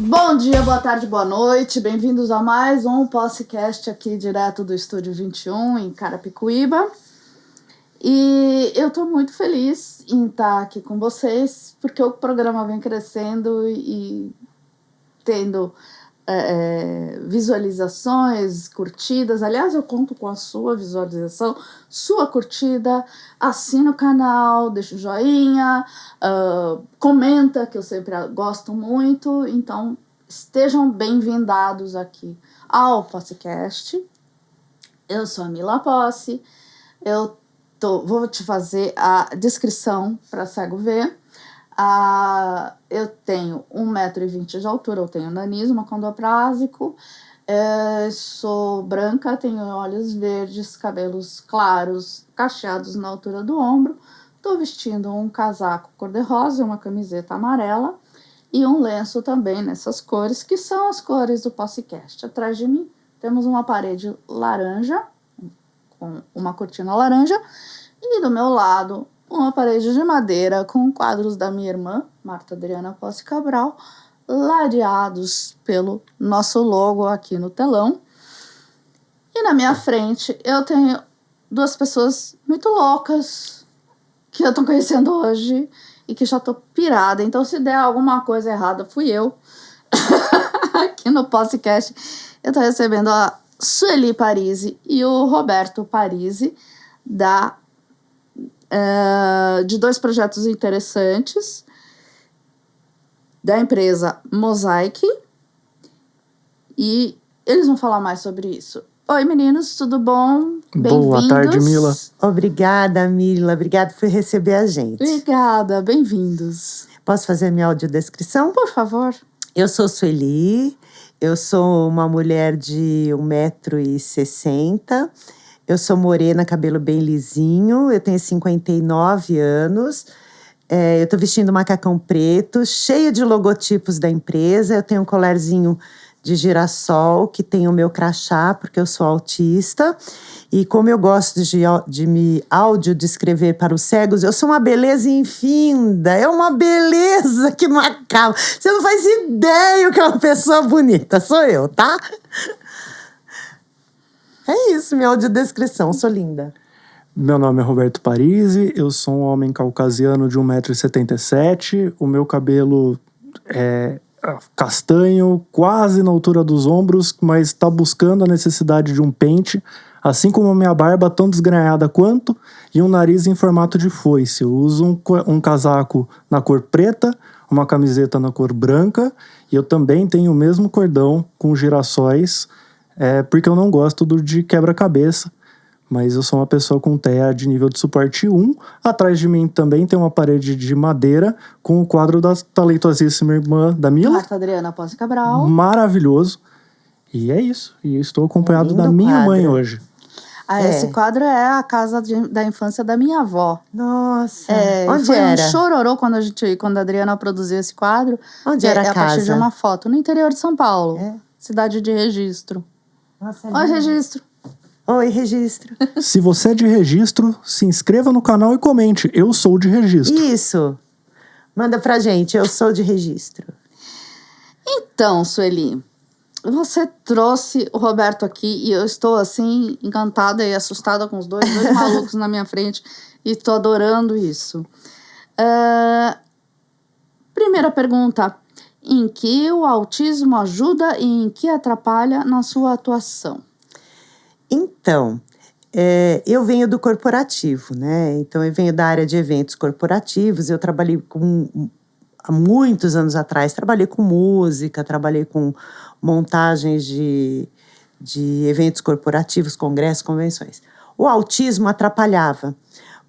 Bom dia, boa tarde, boa noite. Bem-vindos a mais um podcast aqui direto do Estúdio 21 em Carapicuíba. E eu tô muito feliz em estar aqui com vocês, porque o programa vem crescendo e tendo visualizações, curtidas. Aliás, eu conto com a sua visualização, sua curtida. Assina o canal, deixa o joinha, comenta, que eu sempre gosto muito. Então, estejam bem-vindados aqui ao podcast. Eu sou a Mila Posse. Vou te fazer a descrição para cego ver. Eu tenho 1,20 m de altura, eu tenho nanismo acondroplásico, sou branca, tenho olhos verdes, cabelos claros, cacheados na altura do ombro. Estou vestindo um casaco cor-de-rosa, uma camiseta amarela e um lenço também nessas cores, que são as cores do podcast. Atrás de mim temos uma parede laranja, com uma cortina laranja, e do meu lado uma parede de madeira com quadros da minha irmã, Marta Adriana Posse Cabral, ladeados pelo nosso logo aqui no telão. E na minha frente eu tenho duas pessoas muito loucas que eu tô conhecendo hoje e que já tô pirada. Então, se der alguma coisa errada, fui eu. Aqui no podcast eu tô recebendo a Sueli Parisi e o Roberto Parisi de dois projetos interessantes da empresa Mosaic, e eles vão falar mais sobre isso. Oi, meninos, tudo bom? Bem-vindos. Boa tarde, Mila. Obrigada, Mila. Obrigada por receber a gente. Obrigada, bem-vindos. Posso fazer a minha audiodescrição? Por favor. Eu sou Sueli, eu sou uma mulher de 1,60 m, eu sou morena, cabelo bem lisinho, eu tenho 59 anos, eu tô vestindo macacão preto, cheio de logotipos da empresa, eu tenho um colarzinho de girassol, que tem o meu crachá, porque eu sou autista, e como eu gosto de me audiodescrever para os cegos, eu sou uma beleza infinda, é uma beleza que não acaba. Você não faz ideia o que é uma pessoa bonita, sou eu, tá? É isso, minha audiodescrição, sou linda. Meu nome é Roberto Parisi, eu sou um homem caucasiano de 1,77 m, o meu cabelo é castanho, quase na altura dos ombros, mas está buscando a necessidade de um pente, assim como a minha barba tão desgrenhada quanto, e um nariz em formato de foice. Eu uso um casaco na cor preta, uma camiseta na cor branca, e eu também tenho o mesmo cordão com girassóis, porque eu não gosto de quebra-cabeça, mas eu sou uma pessoa com TEA de nível de suporte 1. Atrás de mim também tem uma parede de madeira com o quadro da talentosíssima irmã da Mila. Marta Adriana Posse Cabral. Maravilhoso. E é isso. E eu estou acompanhado da minha quadro. Mãe hoje. Esse quadro é a casa da infância da minha avó. Nossa, onde foi era? Um chororô quando a Adriana produziu esse quadro. Onde era a casa? A partir de uma foto, no interior de São Paulo. Cidade de Registro. Nossa, Oi, Registro. Oi, Registro. Se você é de Registro, se inscreva no canal e comente. Eu sou de Registro. Isso. Manda pra gente, eu sou de Registro. Então, Sueli, você trouxe o Roberto aqui e eu estou, assim, encantada e assustada com os dois malucos na minha frente e estou adorando isso. Primeira pergunta: em que o autismo ajuda e em que atrapalha na sua atuação? Então, eu venho do corporativo, né? Então, eu venho da área de eventos corporativos. Eu trabalhei há muitos anos atrás, trabalhei com música, trabalhei com montagens de eventos corporativos, congressos, convenções. O autismo atrapalhava,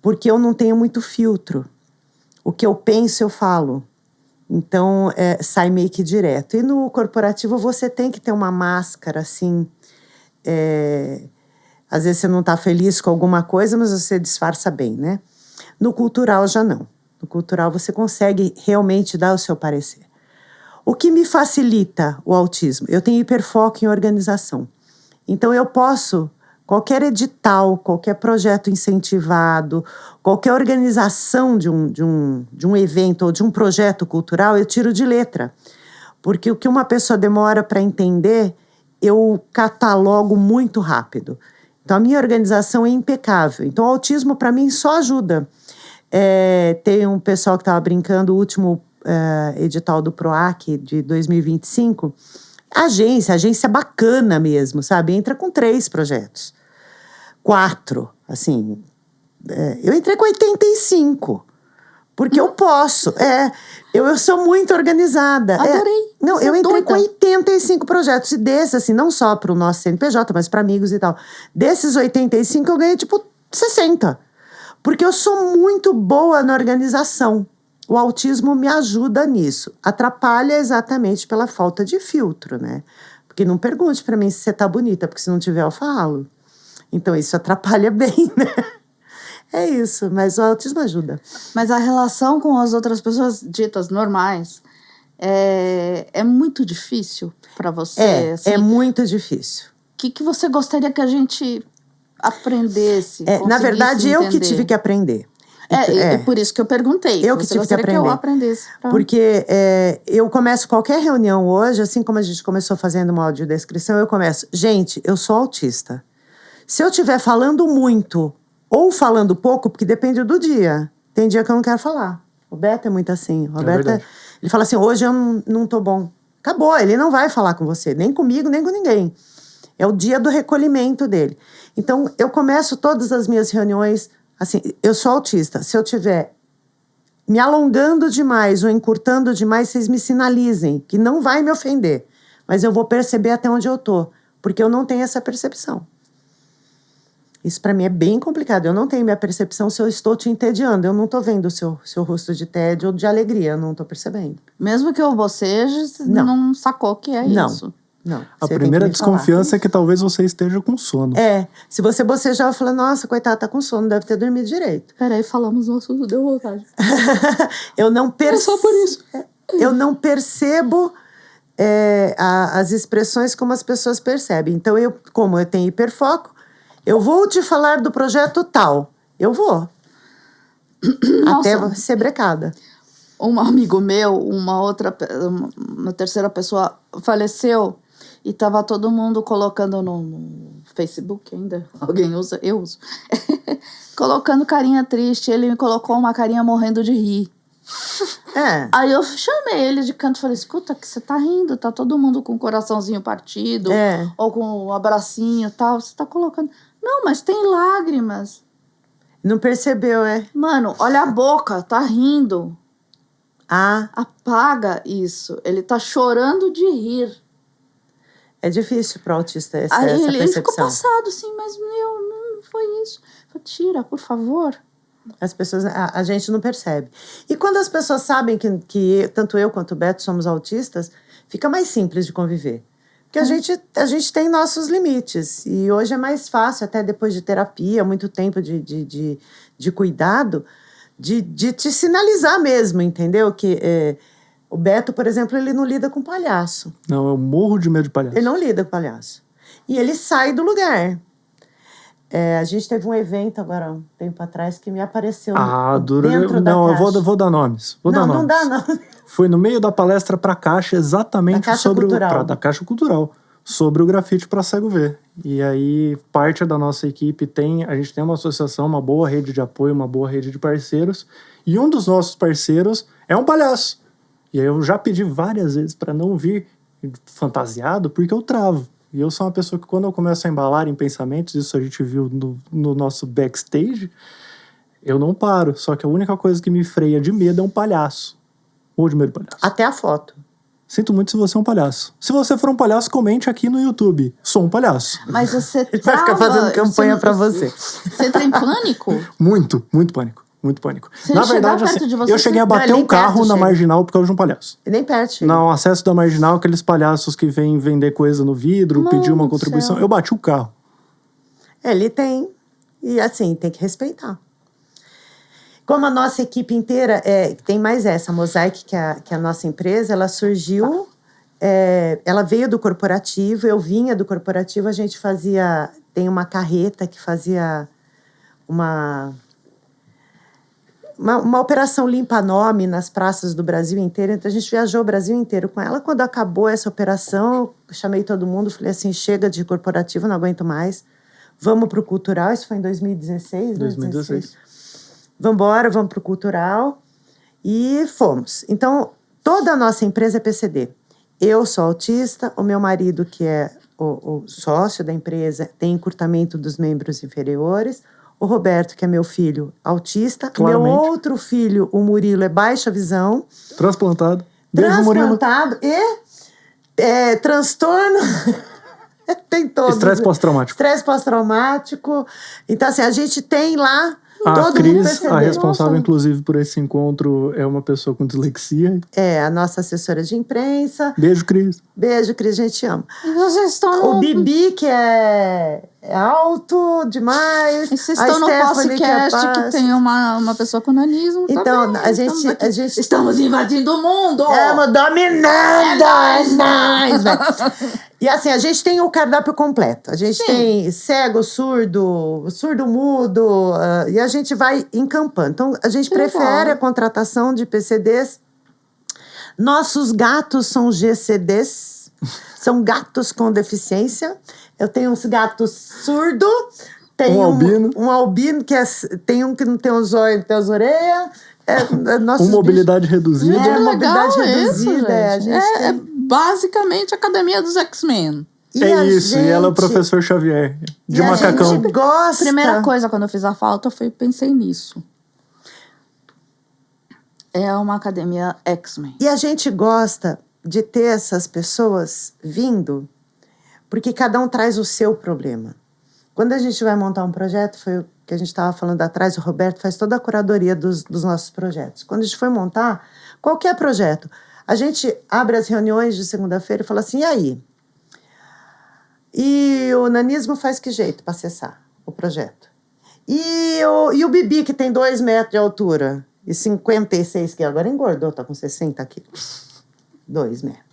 porque eu não tenho muito filtro. O que eu penso, eu falo. Então, sai meio que direto. E no corporativo, você tem que ter uma máscara, assim. Às vezes você não está feliz com alguma coisa, mas você disfarça bem, né? No cultural, já não. No cultural, você consegue realmente dar o seu parecer. O que me facilita o autismo? Eu tenho hiperfoco em organização. Então, eu posso... Qualquer edital, qualquer projeto incentivado, qualquer organização de um evento ou de um projeto cultural, eu tiro de letra. Porque o que uma pessoa demora para entender, eu catalogo muito rápido. Então, a minha organização é impecável. Então, o autismo, para mim, só ajuda. Tem um pessoal que estava brincando, o último edital do PROAC de 2025. Agência bacana mesmo, sabe? Entra com 3 projetos. 4, assim. Eu entrei com 85. Porque eu posso. Eu sou muito organizada. Adorei. Não, Você eu é entrei doida. com 85 projetos. E desses, assim, não só para o nosso CNPJ, mas para amigos e tal. Desses 85, eu ganhei, tipo, 60. Porque eu sou muito boa na organização. O autismo me ajuda nisso. Atrapalha exatamente pela falta de filtro, né? Porque não pergunte para mim se você tá bonita, porque se não tiver, eu falo. Então, isso atrapalha bem, né? É isso, mas o autismo ajuda. Mas a relação com as outras pessoas ditas normais é muito difícil para você? Assim, É muito difícil. O que você gostaria que a gente aprendesse? Na verdade, eu que entender? tive que aprender. É por isso que eu perguntei. Eu que Você tive que gostaria que eu aprender. aprendesse. Porque eu começo qualquer reunião hoje, assim como a gente começou fazendo uma audiodescrição, eu começo, gente, eu sou autista. Se eu estiver falando muito ou falando pouco, porque depende do dia. Tem dia que eu não quero falar. O Beto é muito assim. O Roberto, ele fala assim, hoje eu não tô bom. Acabou, ele não vai falar com você. Nem comigo, nem com ninguém. É o dia do recolhimento dele. Então, eu começo todas as minhas reuniões, assim, eu sou autista. Se eu tiver me alongando demais ou encurtando demais, vocês me sinalizem, que não vai me ofender. Mas eu vou perceber até onde eu tô. Porque eu não tenho essa percepção. Isso para mim é bem complicado. Eu não tenho minha percepção se eu estou te entediando. Eu não estou vendo o seu rosto de tédio ou de alegria. Eu não estou percebendo. Mesmo que eu boceje, não sacou que é isso. Não. A primeira desconfiança é que talvez você esteja com sono. Se você bocejar, eu falo, nossa, coitada, tá com sono, deve ter dormido direito. Peraí, falamos no assunto, deu vontade. Eu não percebo. É só por isso. Eu não percebo as expressões como as pessoas percebem. Então, como eu tenho hiperfoco, eu vou te falar do projeto tal. Eu vou. Nossa. Até ser brecada. Um amigo meu, uma terceira pessoa faleceu e tava todo mundo colocando no Facebook ainda. Alguém usa? Eu uso. Colocando carinha triste. Ele me colocou uma carinha morrendo de rir. Aí eu chamei ele de canto e falei, escuta, que você tá rindo, tá todo mundo com o coraçãozinho partido, ou com um abracinho e tal, você tá colocando... Não, mas tem lágrimas. Não percebeu, Mano, olha a boca, tá rindo. Apaga isso. Ele tá chorando de rir. É difícil pro autista essa Aí percepção. ele ficou passado assim, mas não foi isso. Falei, tira, por favor. As pessoas, a gente não percebe. E quando as pessoas sabem que tanto eu quanto o Beto somos autistas, fica mais simples de conviver. Porque a gente tem nossos limites. E hoje é mais fácil, até depois de terapia, muito tempo de cuidado, de te sinalizar mesmo, entendeu? Que o Beto, por exemplo, ele não lida com palhaço. Não, eu morro de medo de palhaço. Ele não lida com palhaço. E ele sai do lugar. A gente teve um evento agora, um tempo atrás, que me apareceu dentro da caixa. Eu vou dar nomes. Não dá não. Foi no meio da palestra pra Caixa, exatamente da Caixa sobre Cultural. Da Caixa Cultural, sobre o grafite para cego ver. E aí, parte da nossa equipe a gente tem uma associação, uma boa rede de apoio, uma boa rede de parceiros, e um dos nossos parceiros é um palhaço. E aí eu já pedi várias vezes para não vir fantasiado, porque eu travo. E eu sou uma pessoa que, quando eu começo a embalar em pensamentos, isso a gente viu no nosso backstage, eu não paro. Só que a única coisa que me freia de medo é um palhaço. Ou de medo de palhaço. Até a foto. Sinto muito se você é um palhaço. Se você for um palhaço, comente aqui no YouTube. Sou um palhaço. Mas você Ele vai ficar fazendo campanha pra você. Você entra em pânico? Muito pânico. Muito pânico. Se Na ele verdade, chegar perto de você, eu cheguei a você- bater Não, um nem perto carro na chega. Marginal por causa de um palhaço. E nem perto. chega. No acesso da Marginal, aqueles palhaços que vêm vender coisa no vidro, Mano pedir uma do contribuição. céu. Eu bati o carro. Ele tem. E assim, tem que respeitar. Como a nossa equipe inteira, tem mais essa, a Mosaic, que é a nossa empresa, ela surgiu, ela veio do corporativo, eu vinha do corporativo, a gente tem uma carreta que fazia uma operação limpa-nome nas praças do Brasil inteiro. Então, a gente viajou o Brasil inteiro com ela. Quando acabou essa operação, eu chamei todo mundo, falei assim, chega de corporativo, não aguento mais. Vamos para o cultural. Isso foi em 2016, 2016. Vamos embora, vamos para o cultural. E fomos. Então, toda a nossa empresa é PCD. Eu sou autista, o meu marido, que é o sócio da empresa, tem encurtamento dos membros inferiores. O Roberto, que é meu filho, autista. Claramente. Meu outro filho, o Murilo, é baixa visão. Transplantado. Beijo, Murilo. Transplantado e transtorno... Tem todos. Estresse pós-traumático. Estresse pós-traumático. Então, assim, a gente tem lá A todo mundo Cris, PCD. a responsável, Nossa. inclusive, por esse encontro, é uma pessoa com dislexia. É, a nossa assessora de imprensa. Beijo, Cris. Beijo, Cris, a gente ama. E vocês estão O Bibi, que é alto demais. E vocês A estão no Stephanie, podcast que baixa. tem uma pessoa com nanismo. Então, também. a Estamos gente, aqui. a gente Estamos invadindo o mundo! estamos dominando! É nóis, velho. E assim, a gente tem o cardápio completo. A gente Sim. tem cego, surdo, surdo-mudo, e a gente vai encampando. Então, a gente prefere a contratação de PCDs. Nossos gatos são GCDs, são gatos com deficiência. Eu tenho uns gatos surdo, tem albino. um albino, tem um que não tem os olhos, não tem as orelhas. Com mobilidade reduzida. É, É mobilidade legal reduzida, isso, a gente. gente É tem. basicamente a academia dos X-Men. É isso, e ela é o professor Xavier, de e a macacão. gente gosta. Primeira coisa, quando eu fiz a falta, pensei nisso. É uma academia X-Men. E a gente gosta de ter essas pessoas vindo, porque cada um traz o seu problema. Quando a gente vai montar um projeto, foi o que a gente estava falando atrás, o Roberto faz toda a curadoria dos nossos projetos. Quando a gente foi montar qualquer projeto, a gente abre as reuniões de segunda-feira e fala assim, e aí? E o nanismo faz que jeito para acessar o projeto? E o Bibi, que tem 2 metros de altura e 56 quilos, agora engordou, tá com 60 quilos. 2 metros.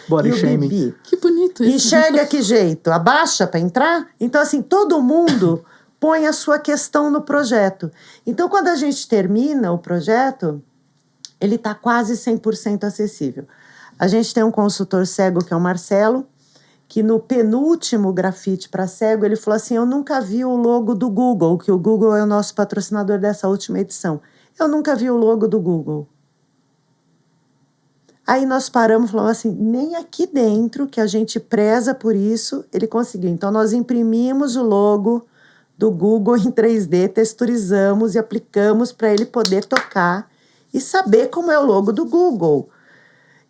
Body E o shaming. Bibi Que bonito isso. enxerga que jeito? Abaixa para entrar? Então, assim, todo mundo põe a sua questão no projeto. Então, quando a gente termina o projeto, ele está quase 100% acessível. A gente tem um consultor cego, que é o Marcelo, que no penúltimo grafite para cego, ele falou assim, eu nunca vi o logo do Google, que o Google é o nosso patrocinador dessa última edição. Eu nunca vi o logo do Google. Aí nós paramos e falamos assim, nem aqui dentro, que a gente preza por isso, ele conseguiu. Então, nós imprimimos o logo do Google em 3D, texturizamos e aplicamos para ele poder tocar e saber como é o logo do Google.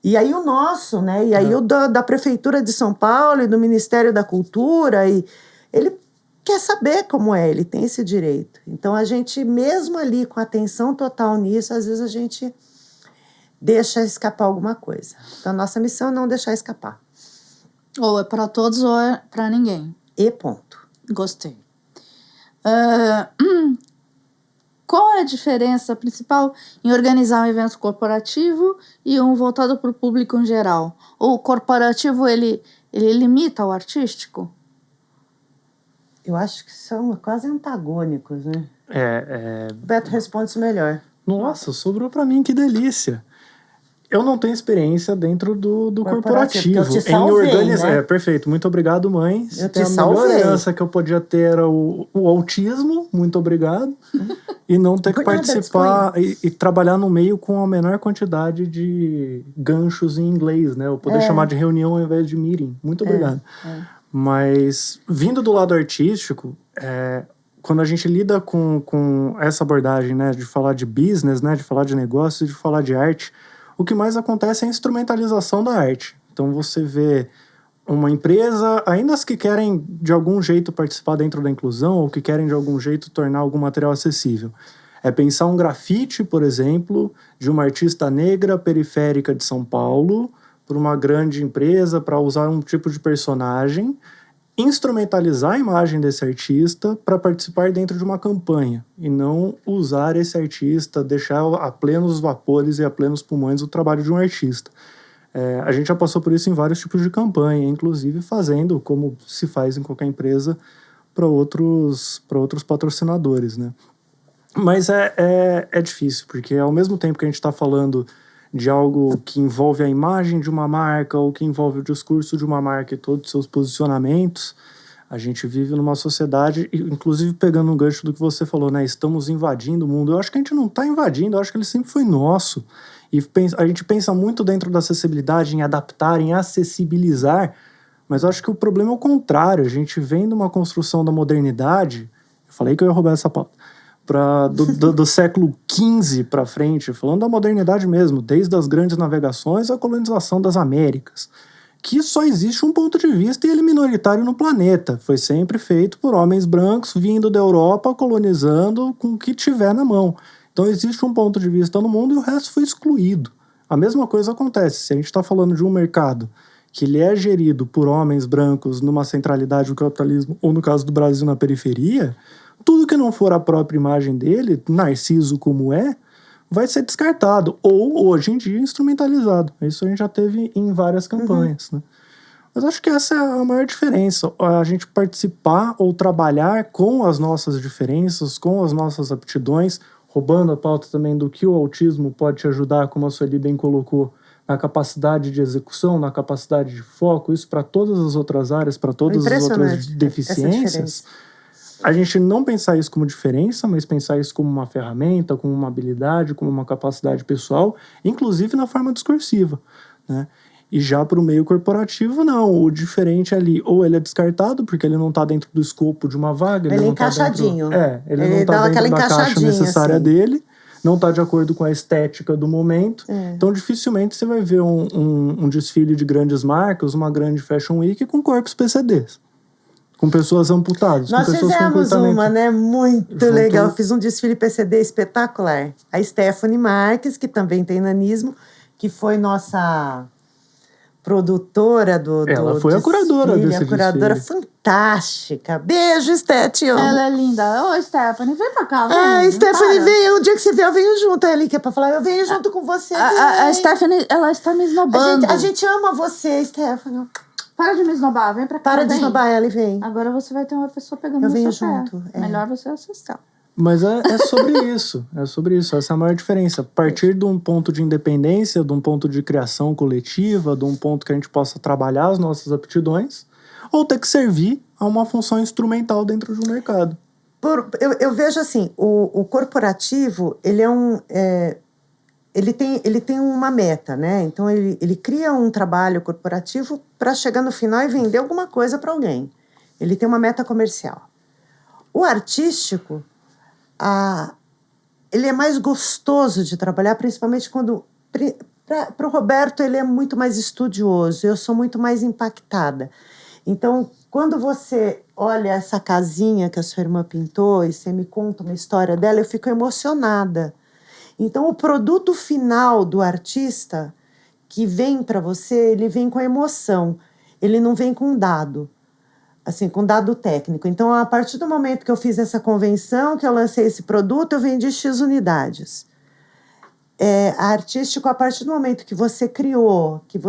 E aí o nosso, né? E aí o da Prefeitura de São Paulo e do Ministério da Cultura, e ele quer saber como é, ele tem esse direito. Então, a gente, mesmo ali com atenção total nisso, às vezes a gente deixa escapar alguma coisa. Então, a nossa missão é não deixar escapar. Ou é para todos ou é para ninguém. E ponto. Gostei. Qual é a diferença principal em organizar um evento corporativo e um voltado para o público em geral? O corporativo, ele limita o artístico? Eu acho que são quase antagônicos, né? O Beto responde isso melhor. Nossa, sobrou pra mim, que delícia. Eu não tenho experiência dentro do corporativo. porque eu te salvei, organizar. né? Perfeito. Muito obrigado, mãe. Eu te A melhor salvei. herança que eu podia ter era o autismo. Muito obrigado. E não ter que Por nada, participar e trabalhar no meio com a menor quantidade de ganchos em inglês, né? Eu poder chamar de reunião ao invés de meeting. Muito obrigado. Mas, vindo do lado artístico, quando a gente lida com essa abordagem, né? De falar de business, né? De falar de negócio, de falar de arte, o que mais acontece é a instrumentalização da arte. Então, você vê uma empresa, ainda as que querem de algum jeito participar dentro da inclusão ou que querem de algum jeito tornar algum material acessível. É pensar um grafite, por exemplo, de uma artista negra periférica de São Paulo para uma grande empresa para usar um tipo de personagem, instrumentalizar a imagem desse artista para participar dentro de uma campanha e não usar esse artista, deixar a plenos vapores e a plenos pulmões o trabalho de um artista. A gente já passou por isso em vários tipos de campanha, inclusive fazendo, como se faz em qualquer empresa, para outros patrocinadores, né? Mas é difícil, porque ao mesmo tempo que a gente está falando de algo que envolve a imagem de uma marca ou que envolve o discurso de uma marca e todos os seus posicionamentos, a gente vive numa sociedade, inclusive pegando um gancho do que você falou, né? Estamos invadindo o mundo. Eu acho que a gente não está invadindo, eu acho que ele sempre foi nosso. E a gente pensa muito dentro da acessibilidade, em adaptar, em acessibilizar, mas eu acho que o problema é o contrário. A gente vem de uma construção da modernidade, eu falei que eu ia roubar essa pauta, do século XV para frente, falando da modernidade mesmo, desde as grandes navegações à colonização das Américas, que só existe um ponto de vista e ele minoritário no planeta. Foi sempre feito por homens brancos vindo da Europa, colonizando com o que tiver na mão. Então existe um ponto de vista no mundo e o resto foi excluído. A mesma coisa acontece se a gente está falando de um mercado que ele é gerido por homens brancos numa centralidade do capitalismo, ou no caso do Brasil na periferia, tudo que não for a própria imagem dele, narciso como vai ser descartado, ou hoje em dia instrumentalizado. Isso a gente já teve em várias campanhas, né? Mas acho que essa é a maior diferença, a gente participar ou trabalhar com as nossas diferenças, com as nossas aptidões, roubando a pauta também do que o autismo pode te ajudar, como a Sueli bem colocou, na capacidade de execução, na capacidade de foco, isso para todas as outras áreas, para todas as outras deficiências. A gente não pensar isso como diferença, mas pensar isso como uma ferramenta, como uma habilidade, como uma capacidade pessoal, inclusive na forma discursiva, né? E já para o meio corporativo, não. O diferente ali, ou ele é descartado, porque ele não está dentro do escopo de uma vaga. Ele é não encaixadinho. Tá dentro, ele não está dentro da caixa necessária assim dele, não está de acordo com a estética do momento. Então, dificilmente você vai ver um desfile de grandes marcas, uma grande Fashion Week com corpos PCDs. Com pessoas amputadas. Nós com pessoas fizemos uma, né? Muito legal. Fiz um desfile PCD espetacular. A Stephanie Marques, que também tem nanismo, que foi nossa produtora do Ela foi desfile, a curadora desse a curadora desfile. Fantástica. Beijo, Sté, te amo. Ela é linda. Ô, Stephanie, vem pra cá. Stephanie, vem. O dia que você vier, eu venho junto. A Eli que é pra falar, eu venho junto com você. A Stephanie, ela está me esnobando. A gente ama você, Stephanie. Para de me esnobar, vem pra cá. Para de esnobar ela e vem. Agora você vai ter uma pessoa pegando no venho seu junto, pé. Melhor você assistir. Mas é sobre isso. É sobre isso. Essa é a maior diferença. Partir de um ponto de independência, de um ponto de criação coletiva, de um ponto que a gente possa trabalhar as nossas aptidões, ou ter que servir a uma função instrumental dentro de um mercado. Eu vejo assim, o corporativo, ele é ele tem uma meta, né? Então, ele cria um trabalho corporativo para chegar no final e vender alguma coisa para alguém. Ele tem uma meta comercial. O artístico, ele é mais gostoso de trabalhar, principalmente quando... Para o Roberto, ele é muito mais estudioso, eu sou muito mais impactada. Então, quando você olha essa casinha que a sua irmã pintou e você me conta uma história dela, eu fico emocionada. Então, o produto final do artista que vem para você, ele vem com emoção. Ele não vem com dado, assim, com dado técnico. Então, a partir do momento que eu fiz essa convenção, que eu lancei esse produto, eu vendi X unidades. Artístico, a partir do momento que você criou, que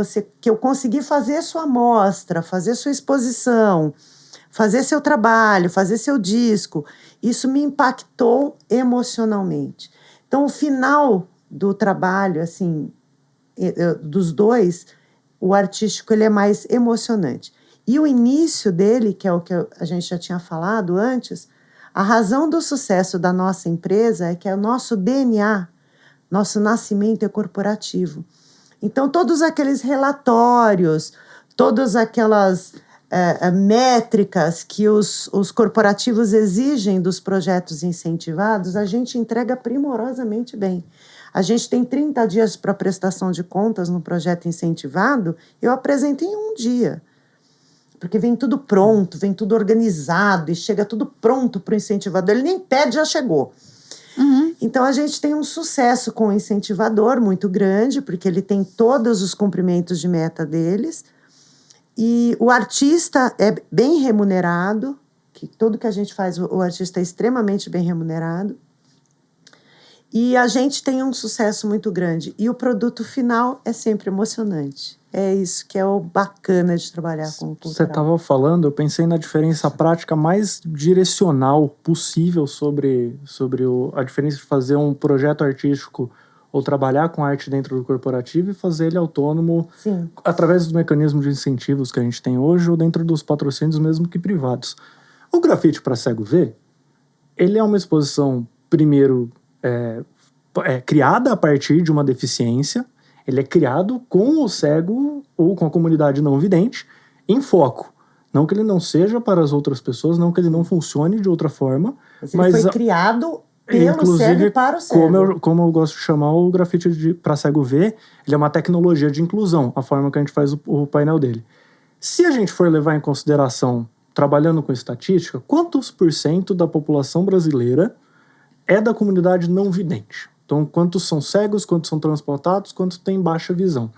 eu consegui fazer sua mostra, fazer sua exposição, fazer seu trabalho, fazer seu disco, isso me impactou emocionalmente. Então, o final do trabalho, assim, dos dois, o artístico ele é mais emocionante. E o início dele, que é o que a gente já tinha falado antes, a razão do sucesso da nossa empresa é que é o nosso DNA, nosso nascimento é corporativo. Então, todos aqueles relatórios, todas aquelas métricas que os corporativos exigem dos projetos incentivados, a gente entrega primorosamente bem. A gente tem 30 dias para prestação de contas no projeto incentivado, eu apresento em um dia. Porque vem tudo pronto, vem tudo organizado e chega tudo pronto para o incentivador. Ele nem pede, já chegou. Uhum. Então, a gente tem um sucesso com o incentivador muito grande, porque ele tem todos os cumprimentos de meta deles. E o artista é bem remunerado, que tudo que a gente faz, o artista é extremamente bem remunerado. E a gente tem um sucesso muito grande. E o produto final é sempre emocionante. É isso que é o bacana de trabalhar com o cultural. Você estava falando, eu pensei na diferença prática mais direcional possível sobre a diferença de fazer um projeto artístico ou trabalhar com arte dentro do corporativo e fazer ele autônomo. Sim. Através dos mecanismos de incentivos que a gente tem hoje ou dentro dos patrocínios mesmo que privados. O grafite para cego ver, ele é uma exposição, primeiro, criada a partir de uma deficiência. Ele é criado com o cego ou com a comunidade não vidente em foco. Não que ele não seja para as outras pessoas, não que ele não funcione de outra forma. Mas ele foi criado pelo cego e para o cego. Como eu gosto de chamar o grafite para cego ver, ele é uma tecnologia de inclusão, a forma que a gente faz o painel dele. Se a gente for levar em consideração, trabalhando com estatística, quantos % da população brasileira é da comunidade não vidente? Então, quantos são cegos, quantos são transplantados, quantos têm baixa visão?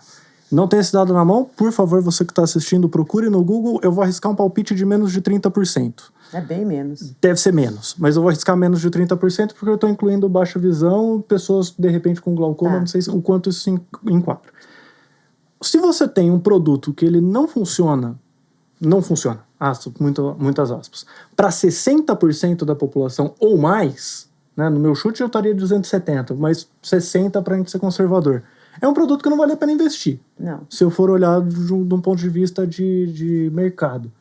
Não tem esse dado na mão? Por favor, você que está assistindo, procure no Google. Eu vou arriscar um palpite de menos de 30%. É bem menos. Deve ser menos, mas eu vou arriscar menos de 30% porque eu estou incluindo baixa visão, pessoas, de repente, com glaucoma, não sei o quanto isso se enquadra. Se você tem um produto que ele não funciona, muitas aspas, para 60% da população ou mais, né, no meu chute eu estaria dizendo 70%, mas 60% para a gente ser conservador. É um produto que não vale a pena investir. Não. Se eu for olhar de um ponto de vista de mercado.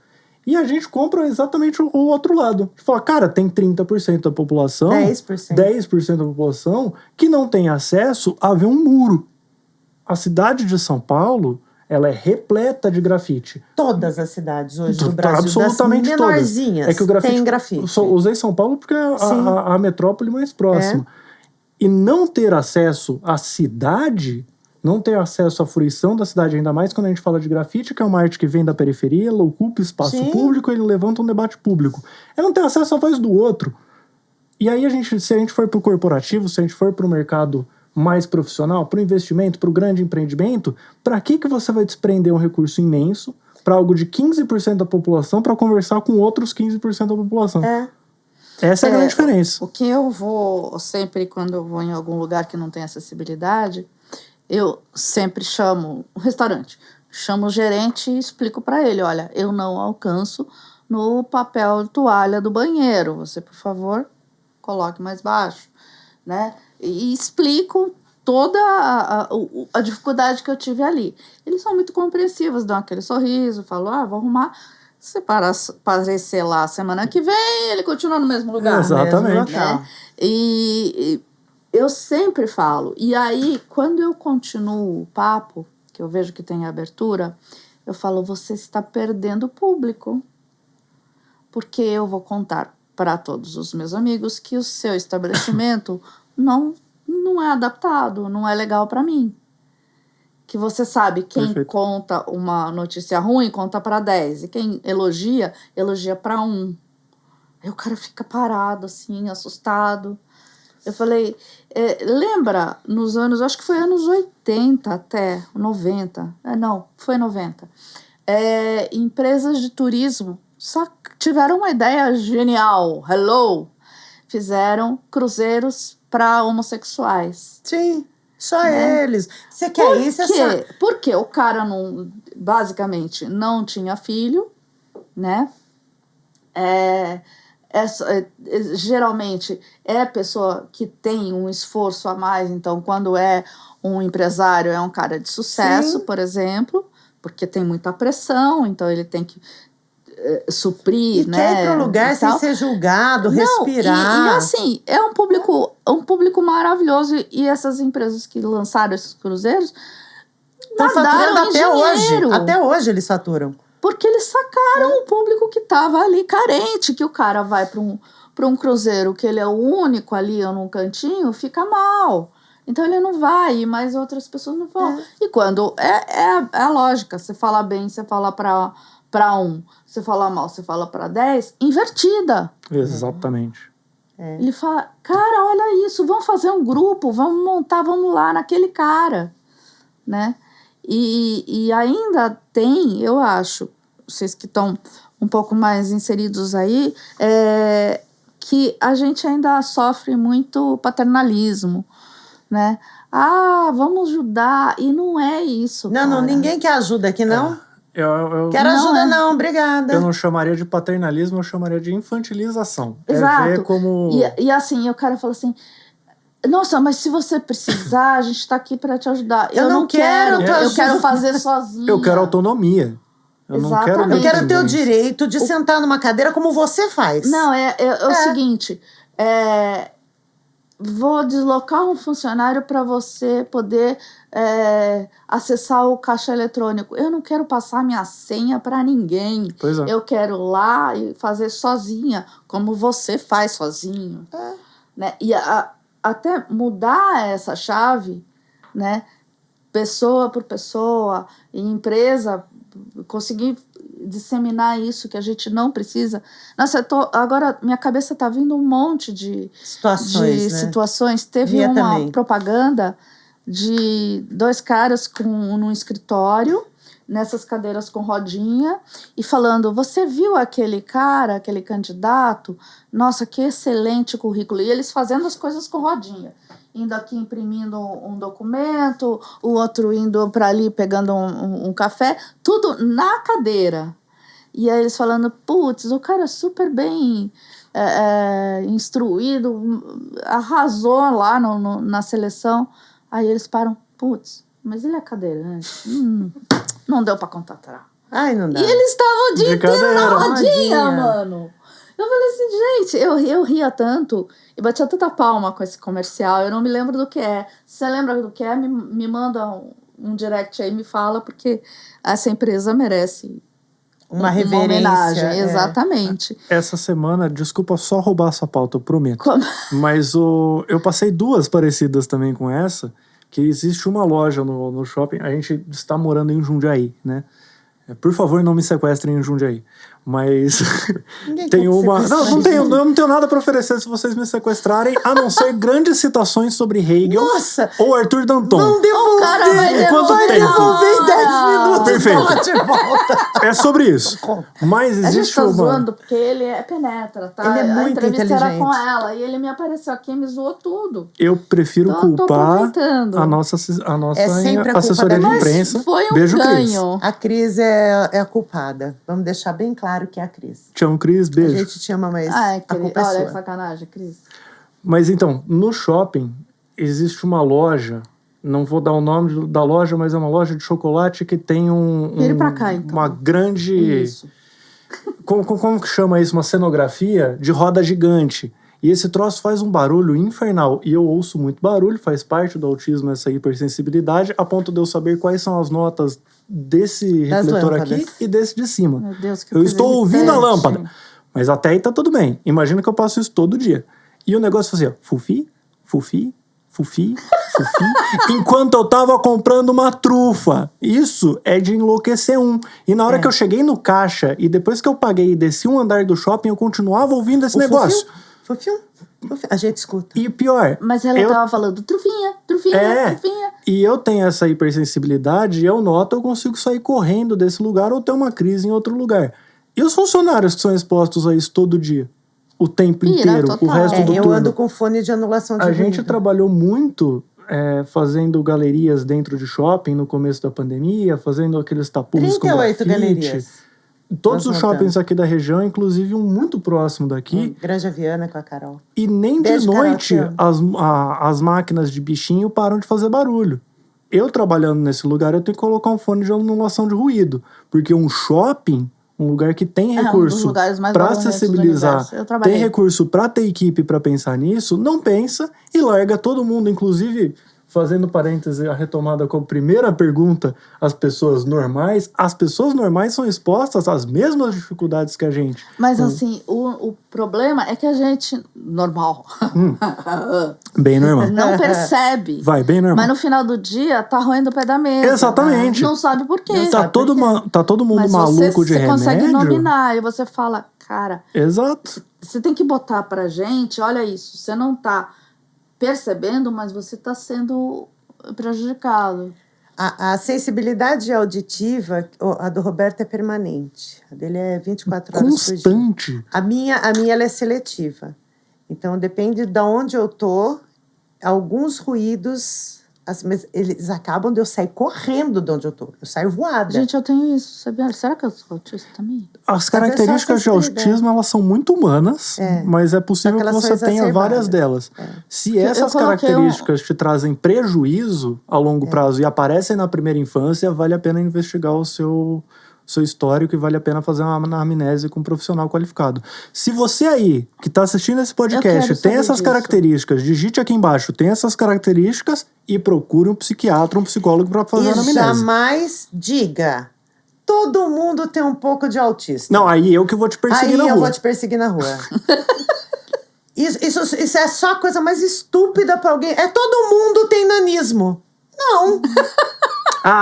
E a gente compra exatamente o outro lado. Fala, cara, tem 30% da população, 10% da população que não tem acesso a ver um muro. A cidade de São Paulo, ela é repleta de grafite. Todas as cidades hoje do Brasil, absolutamente das menorzinhas, todas. É que o grafite, tem grafite. Só usei São Paulo porque é a metrópole mais próxima. E não ter acesso à cidade, não ter acesso à fruição da cidade, ainda mais quando a gente fala de grafite, que é uma arte que vem da periferia, ela ocupa espaço público, ele levanta um debate público. É não ter acesso à voz do outro. E aí, se a gente for para o corporativo, se a gente for para o mercado mais profissional, para o investimento, para o grande empreendimento, para que você vai desprender um recurso imenso para algo de 15% da população para conversar com outros 15% da população? Essa é a grande diferença. O que eu vou, sempre quando eu vou em algum lugar que não tem acessibilidade, eu sempre chamo o restaurante, chamo o gerente e explico para ele, olha, eu não alcanço no papel toalha do banheiro, você, por favor, coloque mais baixo, né? E explico toda a dificuldade que eu tive ali. Eles são muito compreensivos, dão aquele sorriso, falam, vou arrumar. Se aparecer lá semana que vem, ele continua no mesmo lugar. Exatamente. Né? E eu sempre falo. E aí, quando eu continuo o papo, que eu vejo que tem abertura, eu falo, você está perdendo o público. Porque eu vou contar para todos os meus amigos que o seu estabelecimento não é adaptado, não é legal para mim. Que você sabe, quem conta uma notícia ruim, conta para 10. E quem elogia para 1. Aí o cara fica parado, assim, assustado. Eu falei, lembra, nos anos, acho que foi anos 80 até, 90. Não, foi 90. Empresas de turismo só tiveram uma ideia genial. Hello! Fizeram cruzeiros para homossexuais. Sim. Só eles. Você quer isso? Porque o cara basicamente não tinha filho, né? Geralmente é pessoa que tem um esforço a mais, então quando é um empresário é um cara de sucesso, por exemplo, porque tem muita pressão, então ele tem que suprir, e né? Quer ir para o lugar sem ser julgado, respirar. E assim, é um público maravilhoso. E essas empresas que lançaram esses cruzeiros estão faturando até hoje. Até hoje eles faturam. Porque eles sacaram o público que estava ali carente, que o cara vai para um cruzeiro que ele é o único ali ou num cantinho, fica mal. Então ele não vai, mas outras pessoas não vão. E quando é a lógica, você fala bem, você fala para 1, você fala mal, você fala para 10, invertida. Exatamente. Ele fala, cara, olha isso, vamos fazer um grupo, vamos montar, vamos lá naquele cara, né? E ainda tem, eu acho, vocês que estão um pouco mais inseridos aí, que a gente ainda sofre muito paternalismo, né? Ah, vamos ajudar. E não é isso, Não, cara. ninguém quer ajuda aqui, não? Quero Não ajuda é. não, obrigada. Eu não chamaria de paternalismo, eu chamaria de infantilização. Exato. É ver como... E assim, o cara fala assim, nossa, mas se você precisar, a gente tá aqui para te ajudar. Eu não quero tua eu ajuda. quero fazer sozinha. Eu quero autonomia. Eu não quero Exatamente. Eu quero ter o dependência. direito de sentar numa cadeira como você faz. Não, é o seguinte, vou deslocar um funcionário para você poder acessar o caixa eletrônico. Eu não quero passar minha senha para ninguém. Pois é. Eu quero lá e fazer sozinha, como você faz sozinho. Né? E até mudar essa chave, né? Pessoa por pessoa, e empresa, conseguir disseminar isso que a gente não precisa. Nossa, agora minha cabeça tá vindo um monte de situações. Teve Minha uma também. propaganda de 2 caras num escritório, nessas cadeiras com rodinha, e falando, você viu aquele cara, aquele candidato? Nossa, que excelente currículo. E eles fazendo as coisas com rodinha. Indo aqui imprimindo um documento, o outro indo para ali pegando um café, tudo na cadeira. E aí eles falando, putz, o cara é super bem instruído, arrasou lá na seleção. Aí eles param, putz, mas ele é cadeirante. Não deu para contratar. Ai, não dá. E eles estavam o dia inteiro na rodinha, Rodinha. mano. Eu falei assim, gente, eu ria tanto e batia tanta palma com esse comercial, eu não me lembro do que é. Se você lembra do que é, me manda um direct aí, me fala, porque essa empresa merece Uma reverência. homenagem. Exatamente. Essa semana, desculpa só roubar essa pauta, eu prometo. Como- Mas eu passei 2 parecidas também com essa, que existe uma loja no shopping, a gente está morando em Jundiaí, né? Por favor, não me sequestrem em Jundiaí. Mas Ninguém tem quer uma... sequestrar eu não tenho nada para oferecer se vocês me sequestrarem, a não ser grandes citações sobre Hegel Nossa! ou Arthur Danton. Não devolver! O cara vai Quanto vai tempo? devolver em 10 minutos. Perfeito. Fala de volta. É sobre isso. Mas A gente existe tá uma... zoando porque ele é penetra, tá? Ele é A muito entrevista era inteligente. com ela e ele me apareceu aqui e me zoou tudo. Eu prefiro Tô culpar aproveitando. a nossa É sempre a culpa assessoria de da Cris. imprensa. Foi um Beijo, Cris. ganho. A Cris é a culpada. Vamos deixar bem claro que é a Cris. Te amo, Cris. A Beijo. gente te ama, mas Ah, a culpa é olha que sua. sacanagem, Cris. Mas então, no shopping existe uma loja, não vou dar o nome da loja, mas é uma loja de chocolate que tem Vire pra cá, então. uma grande... Isso. Como que chama isso? Uma cenografia de roda gigante. E esse troço faz um barulho infernal. E eu ouço muito barulho, faz parte do autismo essa hipersensibilidade, a ponto de eu saber quais são as notas desse Das refletor lâmpadas. aqui e desse de cima. Meu Deus, que Eu coisa estou ouvindo a irritante. lâmpada. Mas até aí tá tudo bem. Imagina que eu passo isso todo dia. E o negócio fazia fufi, fufi, fufi, fufi, enquanto eu tava comprando uma trufa. Isso é de enlouquecer um. E na hora que eu cheguei no caixa e depois que eu paguei e desci um andar do shopping, eu continuava ouvindo esse negócio. Fofinho. A gente escuta. E pior, Mas ela eu- tava falando trufinha, trufinha, É. trufinha. e eu tenho essa hipersensibilidade e eu noto, eu consigo sair correndo desse lugar ou ter uma crise em outro lugar. E os funcionários que são expostos a isso todo dia? O tempo Pira, inteiro, total. o resto do Eu turno. ando com fone de anulação de A gente ruído. trabalhou muito fazendo galerias dentro de shopping no começo da pandemia, fazendo aqueles tapumes com 38 grafite. galerias. Todos Nós os shoppings montamos. aqui da região, inclusive um muito próximo daqui. Granja Viana com a Carol. E nem Beijo, de Carol, noite te amo. as máquinas de bichinho param de fazer barulho. Eu trabalhando nesse lugar, eu tenho que colocar um fone de anulação de ruído. Porque um shopping, um lugar que tem É um dos recurso lugares mais para barulhentos do acessibilizar, universo. Eu trabalhei. tem recurso para ter equipe para pensar nisso, não pensa e larga todo mundo, inclusive... Fazendo parêntese, a retomada com a primeira pergunta, as pessoas normais são expostas às mesmas dificuldades que a gente. Mas assim, o problema é que a gente, normal, Bem normal. não percebe. Vai, bem normal. Mas no final do dia, tá roendo o pé da mesa. Exatamente. Não sabe por quê. Não Tá sabe por quê. tá todo mundo Mas maluco de você remédio. consegue nominar e você fala, cara, Exato. você tem que botar pra gente, olha isso, você não tá percebendo, mas você tá sendo prejudicado. A sensibilidade auditiva, a do Roberto é permanente. A dele é 24 horas por dia. Constante. A minha ela é seletiva. Então, depende de onde eu tô, alguns ruídos, mas eles acabam de eu sair correndo de onde eu tô. Eu saio voada. Gente, eu tenho isso, sabia? Será que eu sou autista também? As características de autismo, elas são muito humanas, mas é possível que você tenha várias delas. Se essas características te trazem prejuízo a longo prazo e aparecem na primeira infância, vale a pena investigar o seu histórico e vale a pena fazer uma anamnese com um profissional qualificado. Se você aí, que está assistindo esse podcast, tem essas características, digite aqui embaixo, tem essas características e procure um psiquiatra, um psicólogo para fazer a anamnese. Jamais diga, todo mundo tem um pouco de autista. Não, aí eu que vou te perseguir na rua. Aí eu vou te perseguir na rua. Isso é só a coisa mais estúpida para alguém. Todo mundo tem nanismo. Não.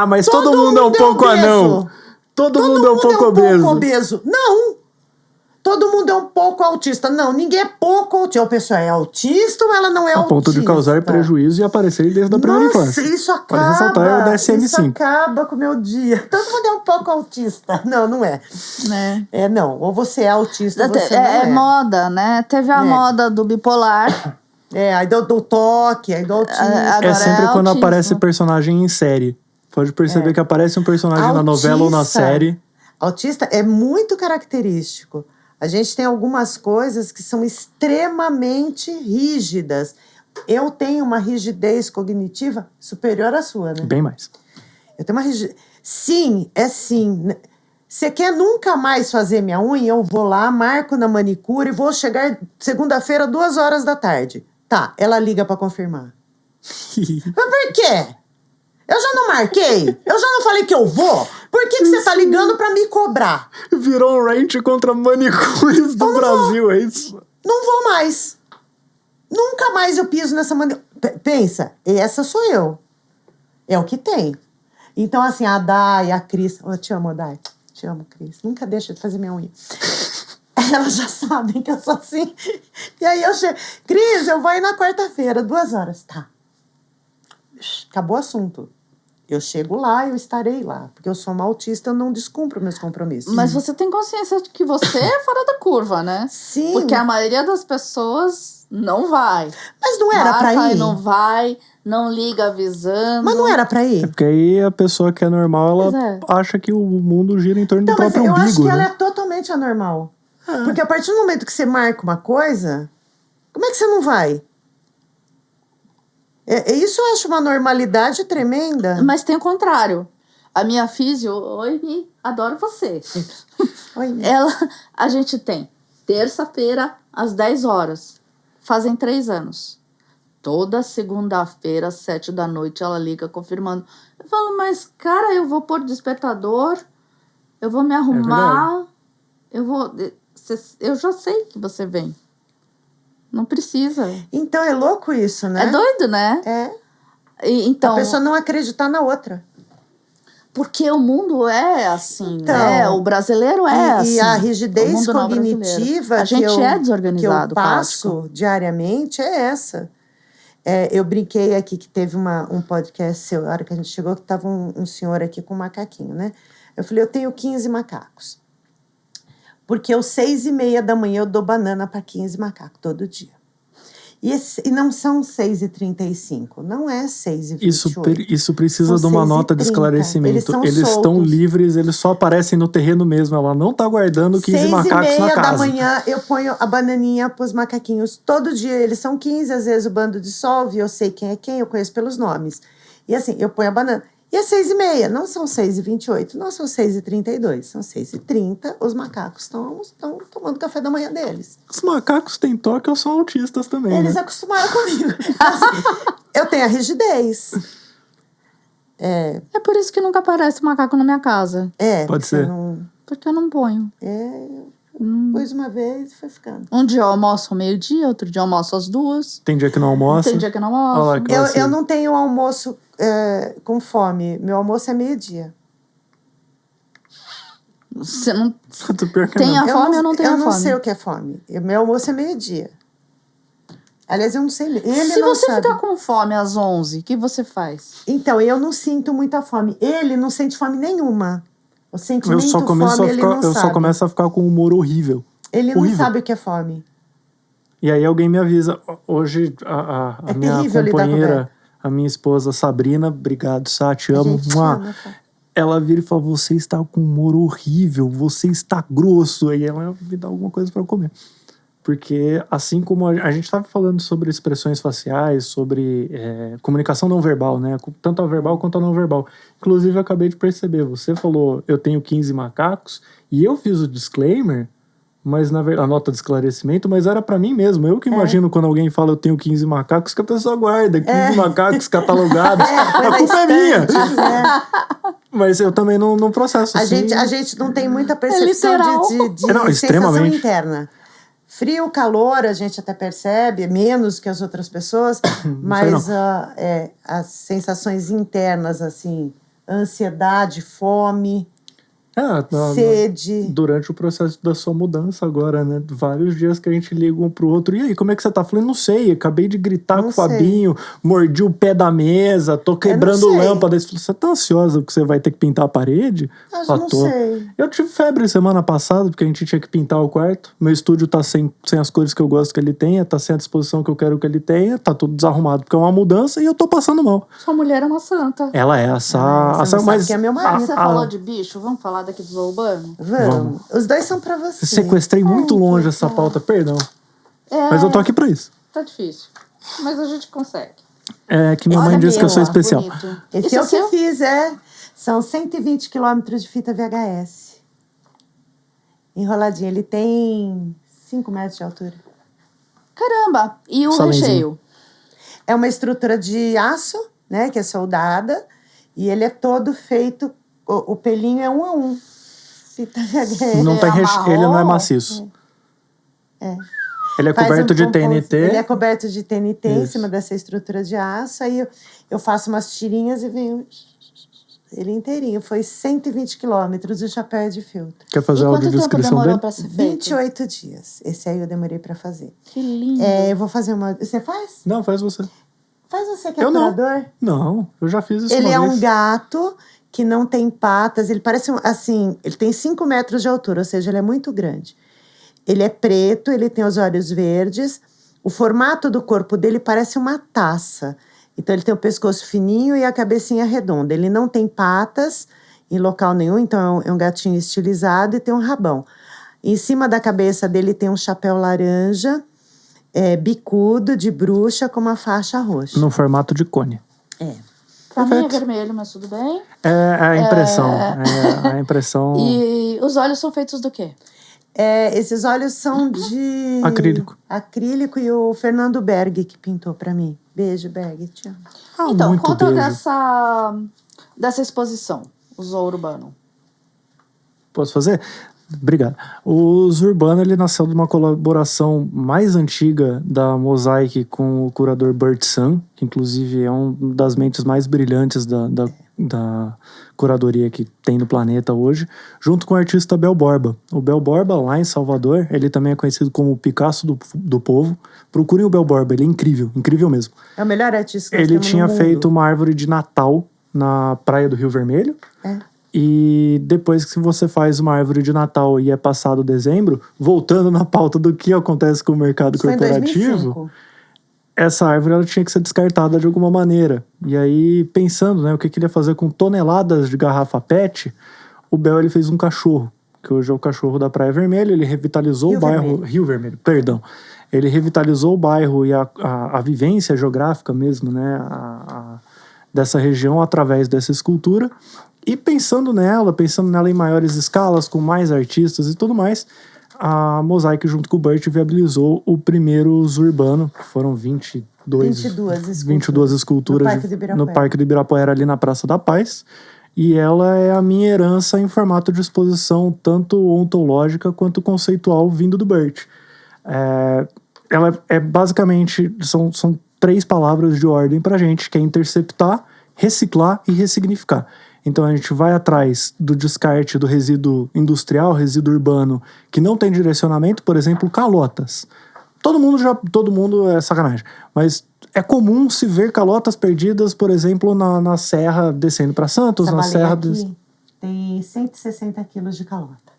Mas todo mundo é um pouco anão. Todo mundo é um pouco obeso. Não! Todo mundo é um pouco autista. Não, ninguém é pouco autista. A pessoa é autista ou ela não é autista? A ponto de causar prejuízo e aparecer desde a primeira infância. Isso acaba. Pode ressaltar o DSM-5. Isso acaba com o meu dia. Todo mundo é um pouco autista. Não, não é. Não. Ou você é autista ou você não é. É moda, né? Teve a moda do bipolar. Aí do toque, aí do autismo. É sempre quando aparece personagem em série. Pode perceber que aparece um personagem na novela ou na série. Autista é muito característico. A gente tem algumas coisas que são extremamente rígidas. Eu tenho uma rigidez cognitiva superior à sua, né? Bem mais. Eu tenho uma rigidez... Sim, é sim. Você quer nunca mais fazer minha unha? Eu vou lá, marco na manicure e vou chegar segunda-feira, 2h da tarde. Tá, ela liga pra confirmar. Mas por quê? Eu já não marquei? Eu já não falei que eu vou? Por que você tá ligando pra me cobrar? Virou um rant contra manicures do Brasil, é isso? Não vou mais. Nunca mais eu piso nessa manicure. Pensa, essa sou eu. É o que tem. Então, assim, a Dai, a Cris... Eu te amo, Dai. Te amo, Cris. Nunca deixa de fazer minha unha. Elas já sabem que eu sou assim. E aí eu chego... Cris, eu vou ir na quarta-feira, 2h. Tá. Acabou o assunto. Eu chego lá, eu estarei lá. Porque eu sou uma autista, eu não descumpro meus compromissos. Mas você tem consciência de que você é fora da curva, né? Sim. Porque a maioria das pessoas não vai. Mas não era pra ir? Não vai, não liga avisando. Mas não era pra ir? É porque aí a pessoa que é normal, ela acha que o mundo gira em torno do próprio umbigo, eu acho que ela né? é totalmente anormal. Porque a partir do momento que você marca uma coisa, como é que você não vai? Isso eu acho uma normalidade tremenda. Mas tem o contrário. A minha físio, oi, Mi, adoro você. Oi, Mi. A gente tem terça-feira às 10h. Fazem 3 anos. Toda segunda-feira, às 7h, ela liga confirmando. Eu falo, mas cara, eu vou pôr despertador, eu vou me arrumar, eu já sei que você vem. Não precisa. Então é louco isso, né? É doido, né? Então, a pessoa não acreditar na outra. Porque o mundo é assim, né? O brasileiro é assim. E a rigidez cognitiva a gente é desorganizado, que eu passo diariamente é essa. Eu brinquei aqui que teve um podcast, a hora que a gente chegou, que estava um senhor aqui com um macaquinho, né? Eu falei, eu tenho 15 macacos. Porque às 6h30 eu dou banana para 15 macacos, todo dia. E não são 6h35, não é 6h28. Isso precisa de uma nota de esclarecimento. Eles estão livres, eles só aparecem no terreno mesmo. Ela não está guardando 15 macacos na casa. 6h30 eu ponho a bananinha para os macaquinhos todo dia. Eles são 15, às vezes o bando dissolve, eu sei quem é quem, eu conheço pelos nomes. E assim, eu ponho a banana. E é 6h30, não são 6h28, não são 6h32, são 6h30, os macacos estão tomando café da manhã deles. Os macacos têm toque ou são autistas também, Eles acostumaram comigo. Assim, eu tenho a rigidez. É por isso que nunca aparece macaco na minha casa. Pode ser. Porque eu não ponho. Pus uma vez e foi ficando. Um dia eu almoço ao meio-dia, outro dia eu almoço às 2h. Tem dia que não almoça? Tem dia que não almoço. Eu não tenho almoço com fome. Meu almoço é meio-dia. Você não tem a fome ou não tem a fome? Eu não sei o que é fome. Meu almoço é meio-dia. Aliás, eu não sei. Se você ficar com fome às 11h, o que você faz? Então, eu não sinto muita fome. Ele não sente fome nenhuma. O sentimento eu só fome, ele não sabe. Eu só começo a ficar com um humor horrível. Ele não sabe o que é fome. E aí alguém me avisa. Hoje a É minha terrível lidar com companheira, a minha esposa Sabrina, obrigado, Sá, te A amo. gente te Mua. ama, tá? Ela vira e fala, você está com humor horrível, você está grosso. Aí ela me dá alguma coisa para comer. Porque assim como a gente estava falando sobre expressões faciais, sobre comunicação não verbal, né? Tanto a verbal quanto a não verbal. Inclusive, eu acabei de perceber, você falou, eu tenho 15 macacos, e eu fiz o disclaimer, mas a nota de esclarecimento, mas era para mim mesmo. Eu que imagino quando alguém fala eu tenho 15 macacos, que a pessoa guarda 15 macacos catalogados. A culpa é minha. Mas eu também não processo assim. A gente não tem muita percepção literal. de Não, sensação extremamente. interna. Frio, calor, a gente até percebe, menos que as outras pessoas, mas as sensações internas, assim, ansiedade, fome, sede. Durante o processo da sua mudança agora, né? Vários dias que a gente liga um pro outro. E aí, como é que você tá? Falei, não sei, acabei de gritar com o Fabinho, mordi o pé da mesa, tô quebrando lâmpada. Aí você falou, você tá ansiosa porque você vai ter que pintar a parede? Não sei. Eu tive febre semana passada, porque a gente tinha que pintar o quarto. Meu estúdio tá sem as cores que eu gosto que ele tenha, tá sem a disposição que eu quero que ele tenha, tá tudo desarrumado porque é uma mudança e eu tô passando mal. Sua mulher é uma santa. Ela é mas que é meu marido. Você falou de bicho, vamos falar daqui dos urbanos? Vamos. Os dois são pra você. Sequestrei muito longe essa pauta, perdão. Mas eu tô aqui pra isso. Tá difícil. Mas a gente consegue. É que minha mãe disse que eu sou especial. Bonito. Esse é o que eu fiz, São 120 quilômetros de fita VHS. Enroladinho. Ele tem 5 metros de altura. Caramba! E o Salenzinho. recheio? É uma estrutura de aço, né? Que é soldada. E ele é todo feito... O pelinho é 1 a 1. Fita VHS. Não tem amarrou? ele não é maciço. Ele é Faz coberto de compos- TNT. Ele é coberto de TNT em Isso. cima dessa estrutura de aço. Aí eu faço umas tirinhas e venho... Ele inteirinho. Foi 120 quilômetros. O chapéu é de filtro. Quer fazer E a quanto tempo audiodescrição demorou dele? pra ser feito? 28 dias. Esse aí eu demorei pra fazer. Que lindo. Eu vou fazer uma... Você faz? Não, faz você. Faz você que é Eu não. curador. Não, eu já fiz isso Ele uma é vez. um gato que não tem patas. Ele parece assim... Ele tem 5 metros de altura, ou seja, ele é muito grande. Ele é preto, ele tem os olhos verdes. O formato do corpo dele parece uma taça. Então, ele tem o pescoço fininho e a cabecinha redonda. Ele não tem patas em local nenhum, então é um gatinho estilizado e tem um rabão. Em cima da cabeça dele tem um chapéu laranja, bicudo, de bruxa, com uma faixa roxa. No formato de cone. Pra mim é Perfeito. vermelho, mas tudo bem. É a impressão. É a impressão. E os olhos são feitos do quê? Esses olhos são de... Acrílico. Acrílico, e o Fernando Berg que pintou pra mim. Beijo, Berg, te amo. Então, muito conta beijo. dessa exposição, o Zoo Urbano. Posso fazer? Obrigado. O Zurbano, ele nasceu de uma colaboração mais antiga da Mosaic com o curador Bert Sun, que inclusive é uma das mentes mais brilhantes da curadoria que tem no planeta hoje, junto com o artista Bel Borba. O Bel Borba, lá em Salvador, ele também é conhecido como o Picasso do povo. Procurem o Bel Borba, ele é incrível, incrível mesmo. É o melhor artista que nós Ele temos tinha no mundo. feito uma árvore de Natal na praia do Rio Vermelho. E depois que você faz uma árvore de Natal e é passado dezembro, voltando na pauta do que acontece com o mercado Foi em corporativo, 2005. essa árvore ela tinha que ser descartada de alguma maneira. E aí, pensando, né, o que ele ia fazer com toneladas de garrafa PET, o Bel ele fez um cachorro, que hoje é o cachorro da Praia Vermelha. Ele revitalizou o bairro... Rio Vermelho, perdão. Ele revitalizou o bairro e a vivência geográfica mesmo, né, dessa região através dessa escultura. E pensando nela em maiores escalas, com mais artistas e tudo mais, a Mosaic, junto com o Bert, viabilizou o primeiro Zurbano, que foram 22 esculturas no Parque do Ibirapuera, ali na Praça da Paz. E ela é a minha herança em formato de exposição, tanto ontológica quanto conceitual, vindo do Bert. Ela é basicamente, são 3 palavras de ordem pra gente, que é interceptar, reciclar e ressignificar. Então a gente vai atrás do descarte do resíduo industrial, resíduo urbano, que não tem direcionamento, por exemplo, calotas. Todo mundo é sacanagem, mas é comum se ver calotas perdidas, por exemplo, na serra descendo para Santos, Essa na serra... aqui tem 160 quilos de calota.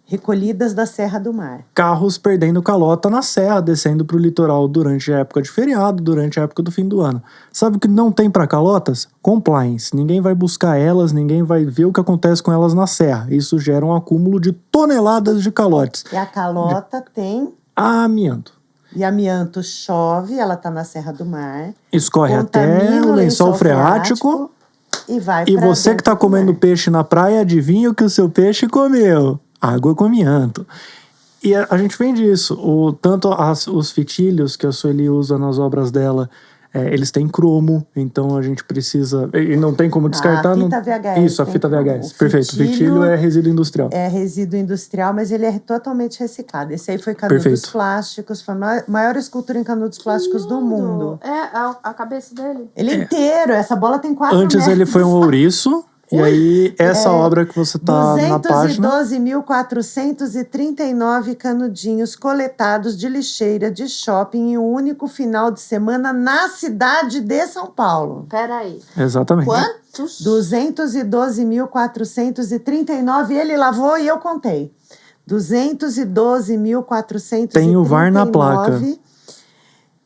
recolhidas da Serra do Mar. Carros perdendo calota na serra, descendo para o litoral durante a época de feriado, durante a época do fim do ano. Sabe o que não tem para calotas? Compliance. Ninguém vai buscar elas, ninguém vai ver o que acontece com elas na serra. Isso gera um acúmulo de toneladas de calotes. E a calota tem... Amianto. E amianto chove, ela está na Serra do Mar. Escorre até Contamina o lençol freático. E vai E pra você que dentro está do comendo mar. peixe na praia, adivinha o que o seu peixe comeu? Água com amianto. E a gente vende isso. Tanto os fitilhos que a Sueli usa nas obras dela, eles têm cromo, então a gente precisa... E não tem como descartar. A fita VHS. Isso, a fita tem VHS. cromo. Perfeito. O fitilho é resíduo industrial. É resíduo industrial, mas ele é totalmente reciclado. Esse aí foi canudos Perfeito. plásticos, foi a maior escultura em canudos plásticos do mundo. É a cabeça dele. Ele inteiro, essa bola tem 4 Antes metros. ele foi um ouriço, e aí essa obra que você tá na página... 212.439 canudinhos coletados de lixeira de shopping em um único final de semana na cidade de São Paulo. Peraí. Exatamente. Quantos? 212.439, ele lavou e eu contei. 212.439 Tem o VAR na placa.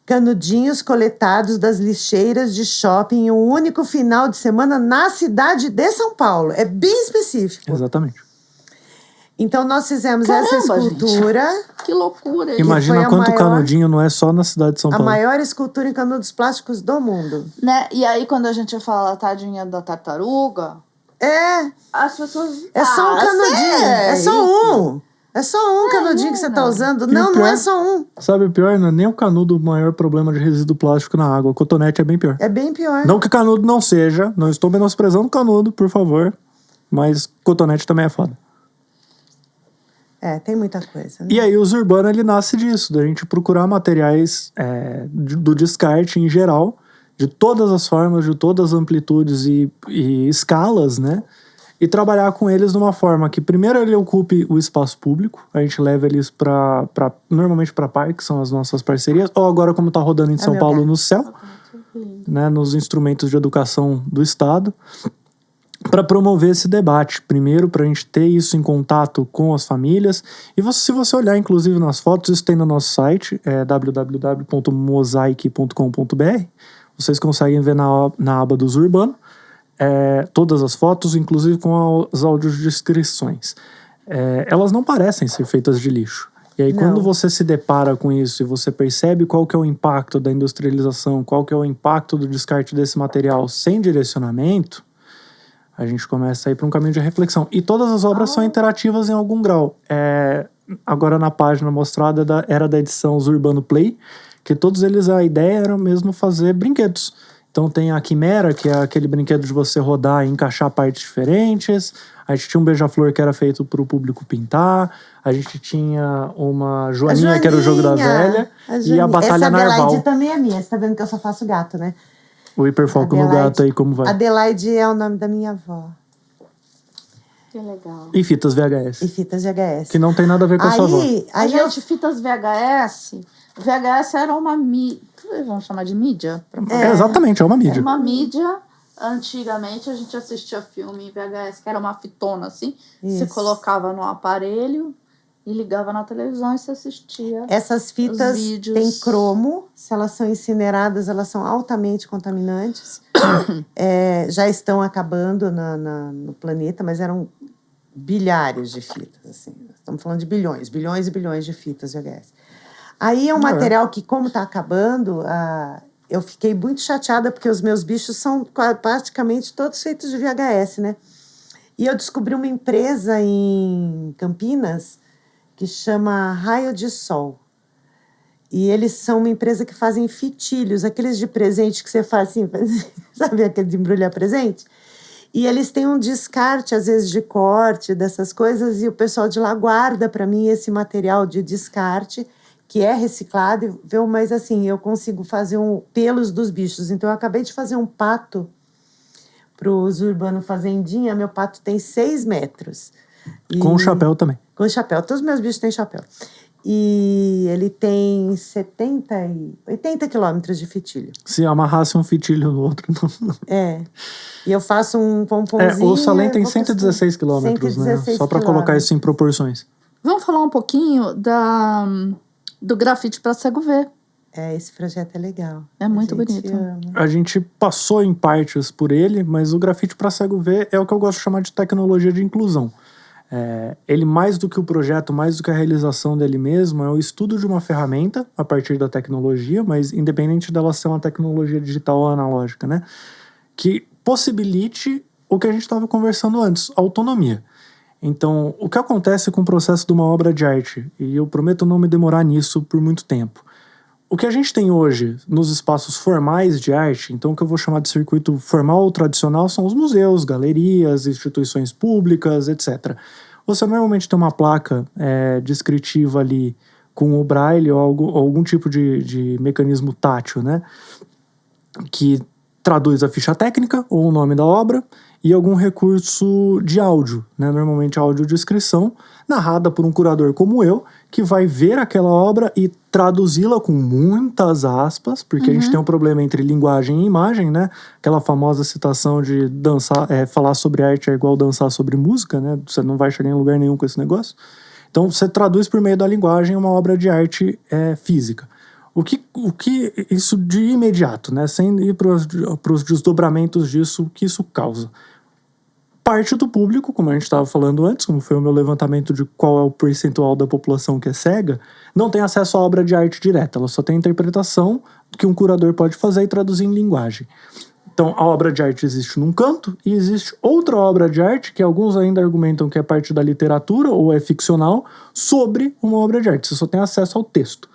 canudinhos coletados das lixeiras de shopping em um único final de semana na cidade de São Paulo. É bem específico. Exatamente. Então, nós fizemos Caramba, essa escultura, Que loucura. foi Imagina a quanto maior- canudinho não é só na cidade de São a Paulo. maior escultura em canudos plásticos do mundo. Né? E aí, quando a gente fala tadinha da tartaruga, as pessoas... É só um canudinho. É sério? só um. É só um canudinho que você tá usando. E o Não, não pior- é só um. Sabe o pior? Não é nem o canudo o maior problema de resíduo plástico na água. O cotonete é bem pior. É bem pior. Não que canudo não seja, não estou menosprezando o canudo, por favor. Mas cotonete também é foda. Tem muita coisa. Né? E aí o Uso Urbano, ele nasce disso, da gente procurar materiais do descarte em geral, de todas as formas, de todas as amplitudes e escalas, né? E trabalhar com eles de uma forma que primeiro ele ocupe o espaço público, a gente leva eles normalmente para parques, são as nossas parcerias, ou agora como tá rodando em São meu Paulo gato. no céu, né, nos instrumentos de educação do Estado, para promover esse debate. Primeiro, para a gente ter isso em contato com as famílias. E se você olhar, inclusive, nas fotos, isso tem no nosso site, www.mosaic.com.br. Vocês conseguem ver na aba do Uso Urbano todas as fotos, inclusive com as audiodescrições. Elas não parecem ser feitas de lixo. E aí, Não. quando você se depara com isso e você percebe qual que é o impacto da industrialização, qual que é o impacto do descarte desse material sem direcionamento, a gente começa a ir para um caminho de reflexão. E todas as obras são interativas em algum grau. Agora na página mostrada era da edição Uso Urbano Play, que todos eles, a ideia era mesmo fazer brinquedos. Então tem a Quimera, que é aquele brinquedo de você rodar e encaixar partes diferentes. A gente tinha um beija-flor que era feito para o público pintar. A gente tinha uma Joaninha, que era o jogo da velha. E a Batalha Essa Narval. Adelaide também é minha. Você tá vendo que eu só faço gato, né? O hiperfoco no Adelaide. gato aí, como vai. Adelaide é o nome da minha avó. Que legal. E fitas VHS. E fitas VHS. Que não tem nada a ver com a sua avó. Aí eu... Gente, fitas VHS... VHS era uma mídia... Vamos chamar de mídia? Exatamente, é uma mídia. Uma mídia... Antigamente, a gente assistia filme em VHS, que era uma fitona, assim. Você Isso. colocava no aparelho e ligava na televisão e você assistia. Essas fitas Os vídeos. têm cromo. Se elas são incineradas, elas são altamente contaminantes. Já estão acabando no planeta, mas eram bilhares de fitas. Assim. Estamos falando de bilhões e bilhões de fitas VHS. Aí é um material que, como está acabando, eu fiquei muito chateada, porque os meus bichos são praticamente todos feitos de VHS, né? E eu descobri uma empresa em Campinas que chama Raio de Sol. E eles são uma empresa que fazem fitilhos, aqueles de presente que você faz assim, sabe aquele de embrulhar presente? E eles têm um descarte, às vezes, de corte, dessas coisas, e o pessoal de lá guarda para mim esse material de descarte, que é reciclado, mas assim, eu consigo fazer pelos dos bichos. Então, eu acabei de fazer um pato para o Uso Urbano Fazendinha. Meu pato tem 6 metros. Com chapéu também. Com chapéu. Todos os meus bichos têm chapéu. E ele tem 80 quilômetros de fitilho. Se amarrasse um fitilho no outro, não. E eu faço um pomponzinho. O Salem tem 116 quilômetros, né? Só para colocar isso em proporções. Vamos falar um pouquinho do grafite para cego ver. Esse projeto é legal. É muito A gente bonito. ama. A gente passou em partes por ele, mas o grafite para cego ver é o que eu gosto de chamar de tecnologia de inclusão. Ele, mais do que o projeto, mais do que a realização dele mesmo, é o estudo de uma ferramenta a partir da tecnologia, mas independente dela ser uma tecnologia digital ou analógica, né? Que possibilite o que a gente estava conversando antes, autonomia. Então, o que acontece com o processo de uma obra de arte, e eu prometo não me demorar nisso por muito tempo, o que a gente tem hoje nos espaços formais de arte, então o que eu vou chamar de circuito formal ou tradicional, são os museus, galerias, instituições públicas, etc. Você normalmente tem uma placa descritiva ali com o braille ou algum tipo de mecanismo tátil, né? Que traduz a ficha técnica ou o nome da obra e algum recurso de áudio, né? Normalmente audiodescrição, narrada por um curador como eu, que vai ver aquela obra e traduzi-la com muitas aspas, porque a gente tem um problema entre linguagem e imagem, né? Aquela famosa citação de falar sobre arte é igual dançar sobre música, né? Você não vai chegar em lugar nenhum com esse negócio. Então você traduz por meio da linguagem uma obra de arte física. O que isso de imediato, né? Sem ir para os desdobramentos disso, o que isso causa? Parte do público, como a gente estava falando antes, como foi o meu levantamento de qual é o percentual da população que é cega, não tem acesso à obra de arte direta, ela só tem a interpretação que um curador pode fazer e traduzir em linguagem. Então, a obra de arte existe num canto e existe outra obra de arte, que alguns ainda argumentam que é parte da literatura ou é ficcional, sobre uma obra de arte. Você só tem acesso ao texto.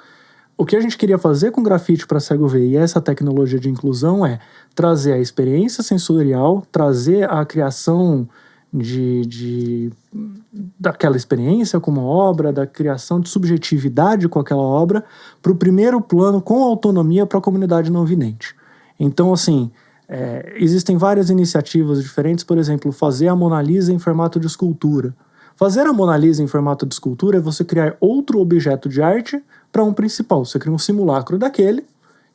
O que a gente queria fazer com grafite para cego ver e essa tecnologia de inclusão é trazer a experiência sensorial, trazer a criação daquela experiência com uma obra, da criação de subjetividade com aquela obra, para o primeiro plano com autonomia para a comunidade não vidente. Então, assim, existem várias iniciativas diferentes, por exemplo, fazer a Mona Lisa em formato de escultura. Fazer a Mona Lisa em formato de escultura é você criar outro objeto de arte para um principal. Você cria um simulacro daquele,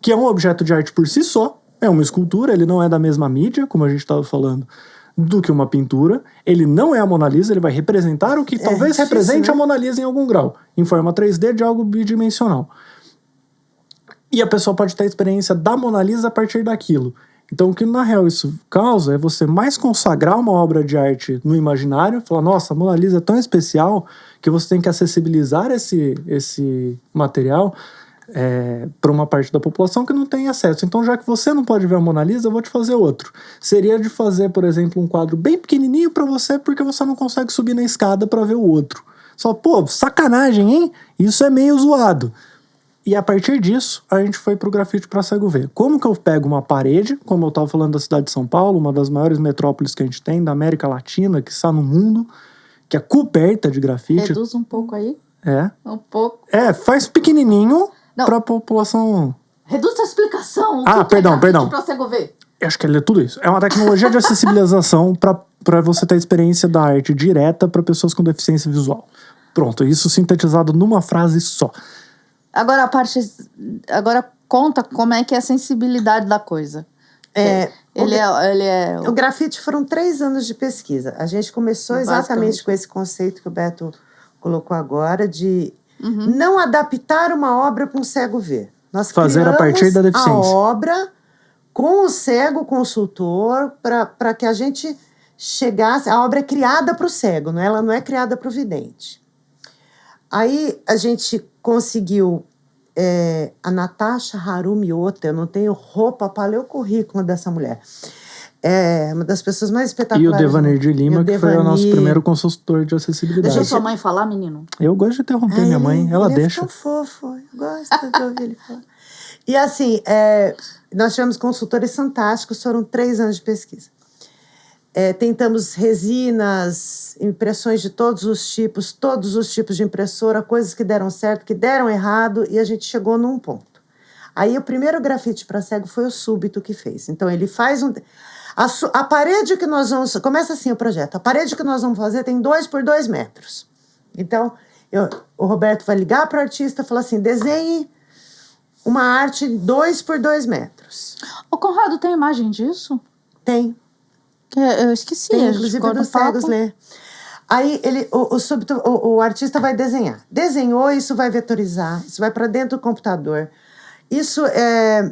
que é um objeto de arte por si só, é uma escultura, ele não é da mesma mídia, como a gente estava falando, do que uma pintura. Ele não é a Mona Lisa, ele vai representar o que talvez difícil, represente né? a Mona Lisa em algum grau, em forma 3D de algo bidimensional. E a pessoa pode ter a experiência da Mona Lisa a partir daquilo. Então, o que na real isso causa é você mais consagrar uma obra de arte no imaginário, falar, nossa, a Mona Lisa é tão especial que você tem que acessibilizar esse material para uma parte da população que não tem acesso. Então, já que você não pode ver a Mona Lisa, eu vou te fazer outro. Seria de fazer, por exemplo, um quadro bem pequenininho para você, porque você não consegue subir na escada para ver o outro. Só, pô, sacanagem, hein? Isso é meio zoado. E a partir disso, a gente foi pro grafite para cego ver. Como que eu pego uma parede, como eu estava falando da cidade de São Paulo, uma das maiores metrópoles que a gente tem, da América Latina, que está no mundo, que é coberta de grafite. Reduz um pouco aí. Um pouco. Faz pequenininho para a população... Reduz a explicação. Perdão. Para cego ver. Eu acho que é tudo isso. É uma tecnologia de acessibilização para você ter a experiência da arte direta para pessoas com deficiência visual. Pronto, isso sintetizado numa frase só. Agora conta como é que é a sensibilidade da coisa. O grafite foram 3 anos de pesquisa. A gente começou exatamente com esse conceito que o Beto colocou agora de não adaptar uma obra para um cego ver. Nós fazer a partir da deficiência. A obra com o cego consultor para que a gente chegasse... A obra é criada para o cego, ela não é criada para o vidente. Aí a gente conseguiu a Natasha Harumi Ota, eu não tenho roupa para ler o currículo dessa mulher. É uma das pessoas mais espetaculares. E o Devanir de Lima, que foi o nosso primeiro consultor de acessibilidade. Deixa sua mãe falar, menino. Eu gosto de interromper minha mãe, ela deixa. Ele é tão fofo, eu gosto de ouvir ele falar. E assim, nós tivemos consultores fantásticos, foram 3 anos de pesquisa. Tentamos resinas, impressões de todos os tipos de impressora, coisas que deram certo, que deram errado, e a gente chegou num ponto. Aí o primeiro grafite para cego foi o Súbito que fez. Então ele faz a parede que nós vamos... Começa assim o projeto. A parede que nós vamos fazer tem 2 por 2 metros. Então o Roberto vai ligar para o artista e falar assim, desenhe uma arte 2 por 2 metros. Ô Conrado, tem imagem disso? Tem. Eu esqueci. Tem, inclusive dos cegos ler. Aí o artista vai desenhar. Desenhou, isso vai vetorizar, isso vai para dentro do computador. Isso é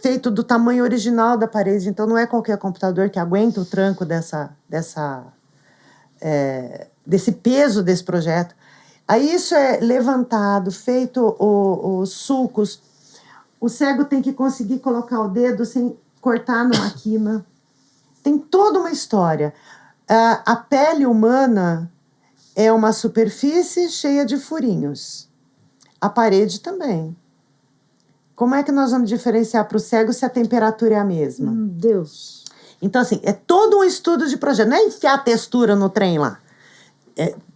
feito do tamanho original da parede, então não é qualquer computador que aguenta o tranco desse peso desse projeto. Aí isso é levantado, feito os sulcos. O cego tem que conseguir colocar o dedo sem cortar numa quina. Tem toda uma história. A pele humana é uma superfície cheia de furinhos. A parede também. Como é que nós vamos diferenciar para o cego se a temperatura é a mesma? Deus. Então, assim, é todo um estudo de projeto. Não é enfiar a textura no trem lá.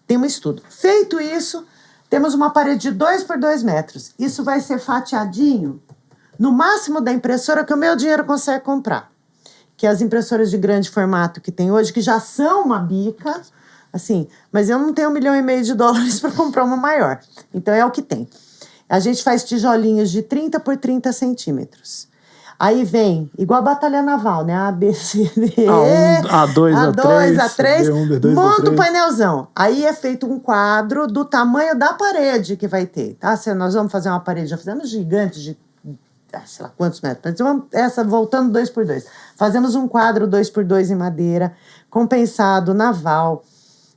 Tem um estudo. Feito isso, temos uma parede de 2 por 2 metros. Isso vai ser fatiadinho no máximo da impressora que o meu dinheiro consegue comprar. Que as impressoras de grande formato que tem hoje, que já são uma bica, assim, mas eu não tenho $1,5 milhão para comprar uma maior. Então é o que tem. A gente faz tijolinhos de 30 por 30 centímetros. Aí vem, igual a batalha naval, né? A, B, C, D, A2, A3, B1, B2, monta B3. o painelzão. Aí é feito um quadro do tamanho da parede que vai ter, tá? Se nós vamos fazer uma parede, já fizemos gigante de, sei lá quantos metros. Essa voltando 2 por 2. Fazemos um quadro 2 por 2 em madeira, compensado, naval,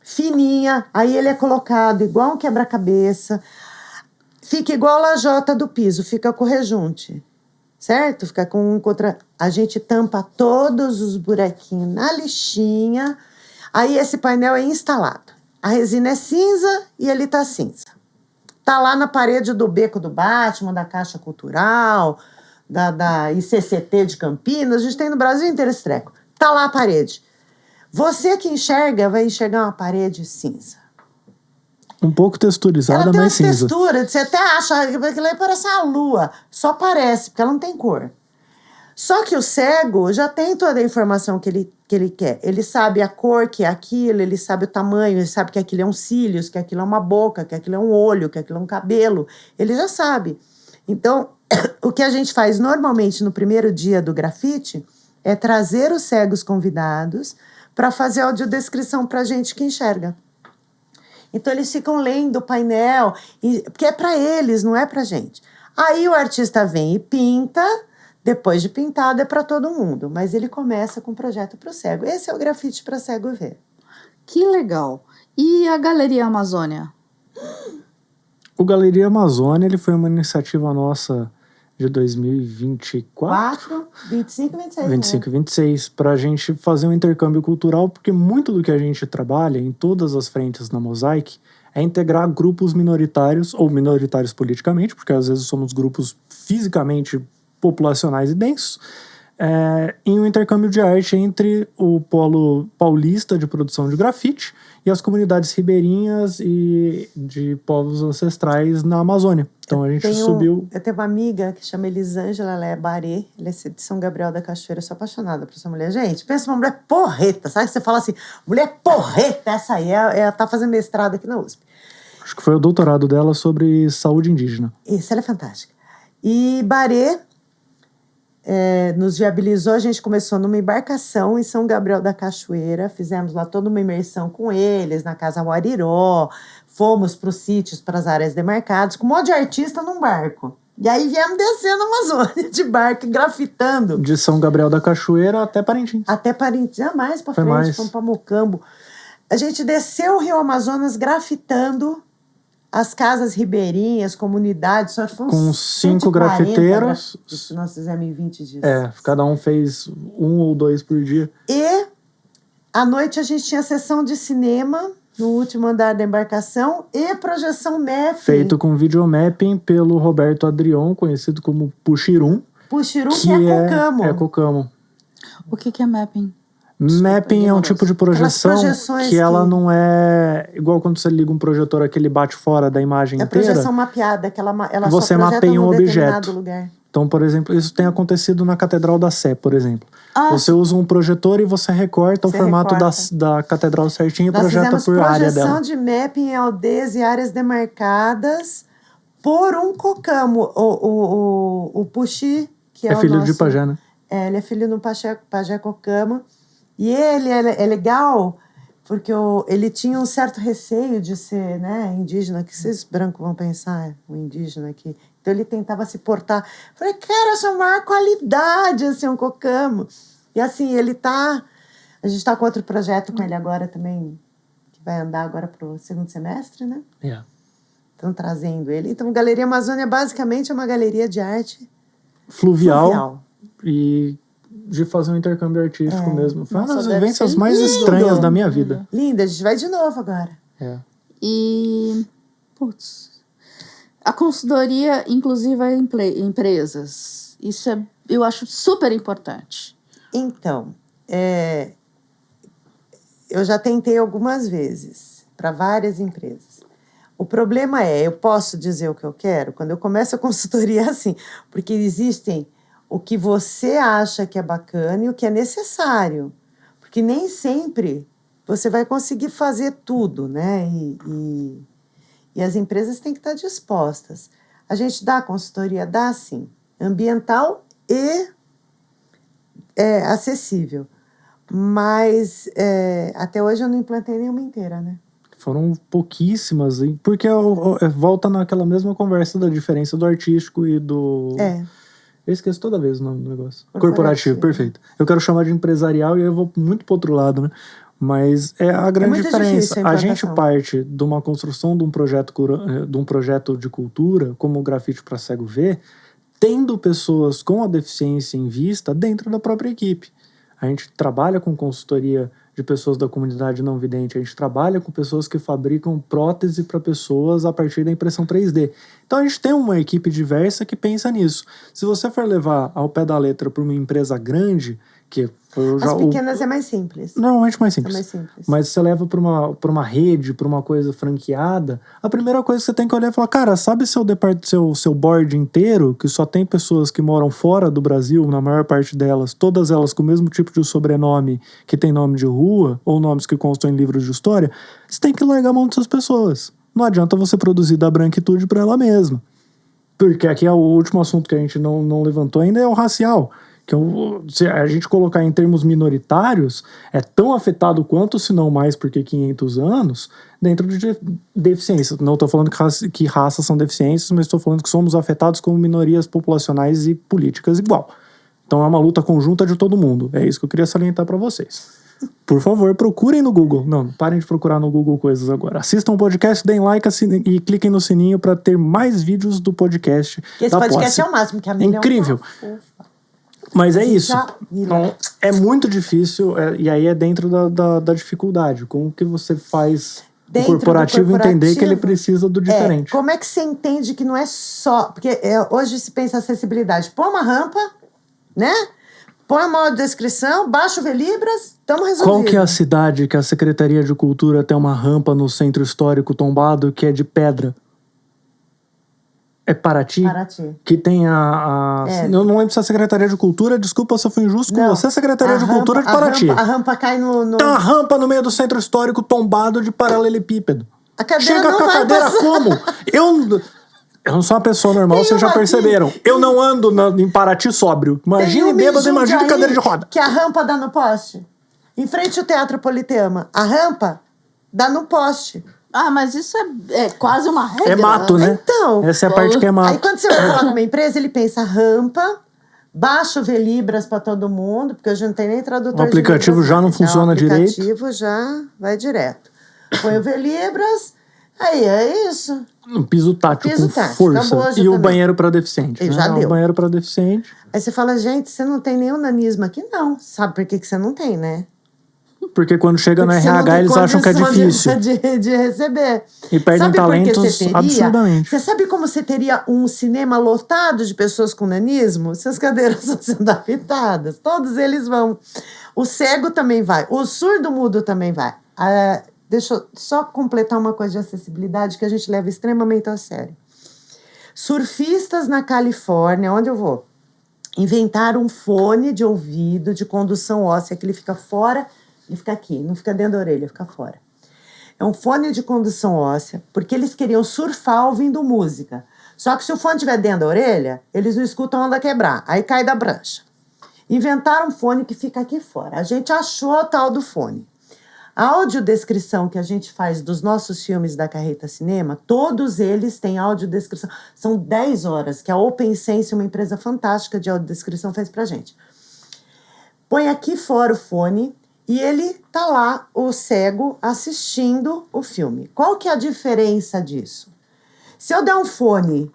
fininha. Aí ele é colocado igual um quebra-cabeça. Fica igual a lajota do piso, fica com rejunte. Certo? Fica com um contra... A gente tampa todos os buraquinhos na lixinha. Aí esse painel é instalado. A resina é cinza e ele tá cinza. Tá lá na parede do Beco do Batman, da Caixa Cultural, da ICCT de Campinas. A gente tem no Brasil inteiro esse treco. Tá lá a parede. Você que enxerga, vai enxergar uma parede cinza. Um pouco texturizada, ela tem mas uma cinza. textura, você até acha que aquilo parece uma lua. Só parece, porque ela não tem cor. Só que o cego já tem toda a informação que ele quer. Ele sabe a cor que é aquilo, ele sabe o tamanho, ele sabe que aquilo é um cílios, que aquilo é uma boca, que aquilo é um olho, que aquilo é um cabelo. Ele já sabe. Então, o que a gente faz normalmente no primeiro dia do grafite é trazer os cegos convidados para fazer audiodescrição para a gente que enxerga. Então, eles ficam lendo o painel, porque é para eles, não é para gente. Aí o artista vem e pinta, depois de pintado é para todo mundo, mas ele começa com o projeto para o cego. Esse é o grafite para cego ver. Que legal. E a Galeria Amazônia? O Galeria Amazônia ele foi uma iniciativa nossa de 2024. 25 e 26. 25 e 26, para a gente fazer um intercâmbio cultural, porque muito do que a gente trabalha em todas as frentes na Mosaic é integrar grupos minoritários, ou minoritários politicamente, porque às vezes somos grupos fisicamente populacionais e densos, em um intercâmbio de arte entre o polo paulista de produção de grafite e as comunidades ribeirinhas e de povos ancestrais na Amazônia. Então a gente subiu... Eu tenho uma amiga que chama Elisângela, ela é barê, ela é de São Gabriel da Cachoeira, eu sou apaixonada por essa mulher. Gente, pensa uma mulher porreta, sabe? Você fala assim, mulher porreta, essa aí, ela tá fazendo mestrado aqui na USP. Acho que foi o doutorado dela sobre saúde indígena. Isso, ela é fantástica. E barê nos viabilizou, a gente começou numa embarcação em São Gabriel da Cachoeira, fizemos lá toda uma imersão com eles, na Casa Uariró, fomos para os sítios, para as áreas demarcadas, com um monte de artista num barco. E aí viemos descendo a Amazônia de barco, grafitando. De São Gabriel da Cachoeira até Parintins. Até Parintins, mais para frente, fomos para Mocambo. A gente desceu o Rio Amazonas grafitando as casas ribeirinhas, comunidades, só foram com 5 grafiteiros. Isso nós fizemos em 20 dias. Cada um fez 1 ou 2 por dia. E à noite a gente tinha sessão de cinema no último andar da embarcação e projeção mapping. Feito com videomapping pelo Roberto Adrion, conhecido como Puxirum. Puxirum, que é Cocamo. É Cocamo. O que é mapping? Mapping é um tipo de projeção que ela não é igual quando você liga um projetor que ele bate fora da imagem inteira. É projeção mapeada, que ela você só mapeia um objeto. Lugar. Então, por exemplo, isso tem acontecido na Catedral da Sé, por exemplo. Você usa um projetor e você recorta o formato da catedral certinho e projeta por área dela. Projeção de mapping em aldeias e áreas demarcadas por um Cocamo. O Puxi, que é o filho nosso... de Pajé, né? Ele é filho do Pajé Cocamo. E ele é legal Porque ele tinha um certo receio de ser, né, indígena, que vocês brancos vão pensar, um indígena aqui. Então ele tentava se portar. Falei, cara, essa é a maior qualidade, assim, um cocamo. E assim, a gente tá com outro projeto com ele agora também, que vai andar agora pro segundo semestre, né? Estão trazendo ele. Então, Galeria Amazônia basicamente é uma galeria de arte Fluvial. E de fazer um intercâmbio artístico mesmo. Foi uma das vivências mais estranhas da minha vida. Linda, a gente vai de novo agora. E, a consultoria inclusive a empresas. Isso eu acho super importante. Então, eu já tentei algumas vezes para várias empresas. O problema eu posso dizer o que eu quero? Quando eu começo a consultoria é assim, porque existem o que você acha que é bacana e o que é necessário. Porque nem sempre você vai conseguir fazer tudo, né? E as empresas têm que estar dispostas. A gente dá consultoria? Dá, sim. Ambiental e acessível. Mas até hoje eu não implantei nenhuma inteira, né? Foram pouquíssimas, porque volta naquela mesma conversa da diferença do artístico e do... Eu esqueço toda vez o nome do negócio. Corporativo, perfeito. Eu quero chamar de empresarial e eu vou muito pro outro lado, né? Mas é a grande diferença. A gente parte de uma construção de um projeto de cultura, como o Grafite para Cego ver, tendo pessoas com a deficiência em vista dentro da própria equipe. A gente trabalha com consultoria de pessoas da comunidade não vidente, a gente trabalha com pessoas que fabricam prótese para pessoas a partir da impressão 3D. Então a gente tem uma equipe diversa que pensa nisso. Se você for levar ao pé da letra para uma empresa grande, que as pequenas é mais simples. Normalmente mais simples. É mais simples. Mas se você leva para uma rede, para uma coisa franqueada, a primeira coisa que você tem que olhar é falar, cara, sabe seu board inteiro, que só tem pessoas que moram fora do Brasil, na maior parte delas, todas elas com o mesmo tipo de sobrenome que tem nome de rua, ou nomes que constam em livros de história, você tem que largar a mão dessas pessoas. Não adianta você produzir da branquitude para ela mesma. Porque aqui é o último assunto que a gente não levantou ainda, é o racial. Que se a gente colocar em termos minoritários, é tão afetado quanto, se não mais, porque 500 anos, dentro de deficiência. Não estou falando que raças são deficiências, mas estou falando que somos afetados como minorias populacionais e políticas igual. Então é uma luta conjunta de todo mundo. É isso que eu queria salientar para vocês. Por favor, procurem no Google. Não parem de procurar no Google coisas agora. Assistam o podcast, deem like e cliquem no sininho para ter mais vídeos do podcast. Esse podcast é o máximo, que a Miriam incrível. Mas é isso. Então, é muito difícil, e aí é dentro da dificuldade. Como que você faz o corporativo entender que ele precisa do diferente? Como é que você entende que não é só... Porque hoje se pensa acessibilidade. Põe uma rampa, né? Põe uma audiodescrição, baixa o Velibras, estamos resolvidos. Qual que é a cidade que a Secretaria de Cultura tem uma rampa no centro histórico tombado que é de pedra? É Paraty? Paraty. Que tem eu não lembro se a Secretaria de Cultura, desculpa se eu fui injusto com você, a Secretaria de Cultura de Paraty. A rampa cai no... Tem uma rampa no meio do centro histórico tombado de paralelepípedo. A cadeira chega não com a vai cadeira passar. Como? Eu não sou uma pessoa normal, vocês já perceberam. Eu não ando em Paraty sóbrio. Imagine bêbado, imagine cadeira de roda. Que a rampa dá no poste. Em frente ao Teatro Politeama. A rampa dá no poste. Ah, mas isso é quase uma regra. É mato, né? Então. Essa é a parte que é mato. Aí quando você vai falar com uma empresa, ele pensa rampa, baixa o Velibras para todo mundo, porque hoje não tem nem tradutor. O aplicativo já não funciona direito. O aplicativo já vai direto. Põe o Velibras, aí é isso. Um piso tátil com força. E o banheiro para deficiente. Já deu. O banheiro para deficiente. Aí você fala, gente, você não tem nenhum nanismo aqui? Não. Sabe por que você não tem, né? Porque quando chega no RH, eles acham que é difícil. De receber. E perdem talentos absurdamente. Você sabe como você teria um cinema lotado de pessoas com nanismo? Se as cadeiras são sendo adaptadas, todos eles vão. O cego também vai. O surdo-mudo também vai. Deixa eu só completar uma coisa de acessibilidade que a gente leva extremamente a sério. Surfistas na Califórnia, onde eu vou, inventaram um fone de ouvido de condução óssea que ele fica fora. Ele fica aqui, não fica dentro da orelha, fica fora. É um fone de condução óssea, porque eles queriam surfar ouvindo música. Só que se o fone estiver dentro da orelha, eles não escutam a onda quebrar, aí cai da prancha. Inventaram um fone que fica aqui fora. A gente achou o tal do fone. A audiodescrição que a gente faz dos nossos filmes da Carreta Cinema, todos eles têm audiodescrição. São 10 horas que a OpenSense, uma empresa fantástica de audiodescrição, fez pra gente. Põe aqui fora o fone e ele tá lá, o cego, assistindo o filme. Qual que é a diferença disso? Se eu der um fone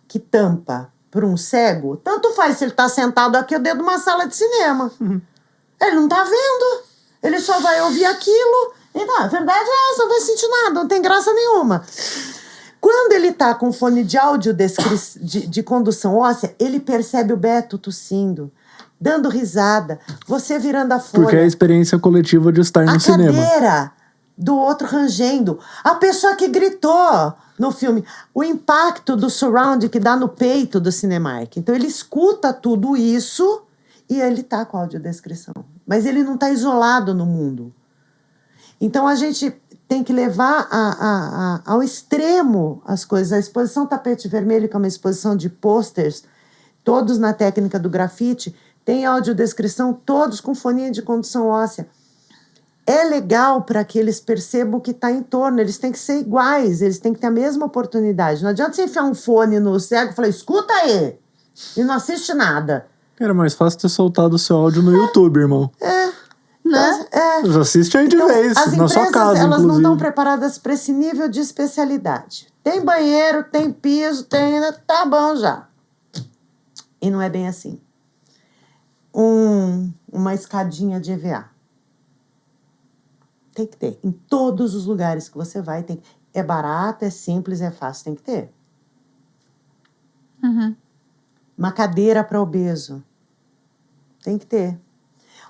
que tampa para um cego, tanto faz se ele tá sentado aqui ou dentro de uma sala de cinema. Ele não tá vendo. Ele só vai ouvir aquilo. Então, a verdade é essa, não vai sentir nada, não tem graça nenhuma. Quando ele tá com fone de áudio de condução óssea, ele percebe o Beto tossindo, dando risada, você virando a folha. Porque é a experiência coletiva de estar no cinema. A cadeira do outro rangendo. A pessoa que gritou no filme. O impacto do surround que dá no peito do Cinemark. Então, ele escuta tudo isso e ele tá com a audiodescrição. Mas ele não tá isolado no mundo. Então, a gente tem que levar ao extremo as coisas. A exposição Tapete Vermelho, que é uma exposição de posters, todos na técnica do grafite, tem audiodescrição, todos com foninha de condução óssea. É legal para que eles percebam o que está em torno. Eles têm que ser iguais, eles têm que ter a mesma oportunidade. Não adianta você enfiar um fone no cego e falar, escuta aí, e não assiste nada. Era mais fácil ter soltado o seu áudio no YouTube, irmão. Né? Você assiste aí de vez, na sua casa, elas inclusive. não estão preparadas para esse nível de especialidade. Tem banheiro, tem piso, tem... Tá bom já. E não é bem assim. Uma escadinha de EVA. Tem que ter. Em todos os lugares que você vai, tem. É barato, é simples, é fácil, tem que ter. Uhum. Uma cadeira para obeso. Tem que ter.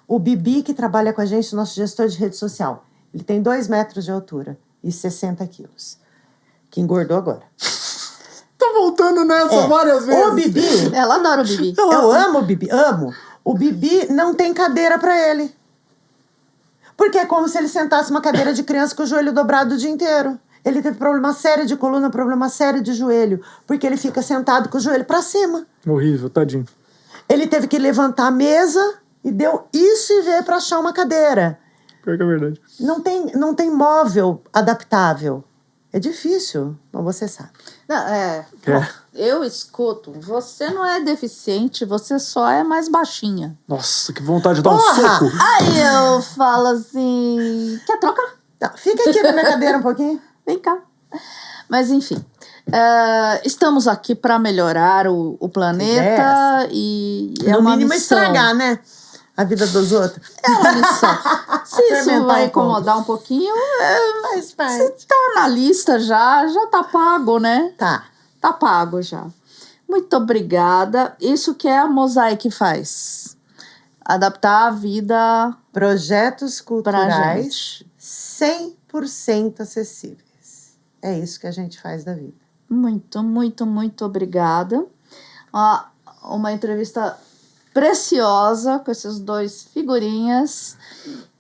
O Bibi, que trabalha com a gente, nosso gestor de rede social, ele tem 2 metros de altura e 60 quilos. Que engordou agora. Tô voltando nessa várias vezes. O Bibi... Ela adora o Bibi. Eu amo o Bibi, amo. O Bibi não tem cadeira para ele. Porque é como se ele sentasse uma cadeira de criança com o joelho dobrado o dia inteiro. Ele teve problema sério de coluna, problema sério de joelho. Porque ele fica sentado com o joelho para cima. Horrível, tadinho. Ele teve que levantar a mesa e deu isso e veio para achar uma cadeira. Pior que é verdade. Não tem móvel adaptável. É difícil, mas você sabe. Não, bom, eu escuto. Você não é deficiente, você só é mais baixinha. Nossa, que vontade de dar um Porra! soco. Aí eu falo assim... Quer trocar? Tá, fica aqui na minha cadeira um pouquinho. Vem cá. Mas, enfim. Estamos aqui para melhorar o planeta e é no uma mínimo missão. estragar, né? A vida dos outros. É uma missão. Se isso Fermentar vai um pouco. incomodar um pouquinho, Faz parte. você tá na lista já tá pago, né? Tá. Tá pago já. Muito obrigada. Isso que a Mosaic faz. Adaptar a vida Projetos pra culturais gente. 100% acessíveis. É isso que a gente faz da vida. Muito, muito, muito obrigada. Ó, uma entrevista preciosa com esses 2 figurinhas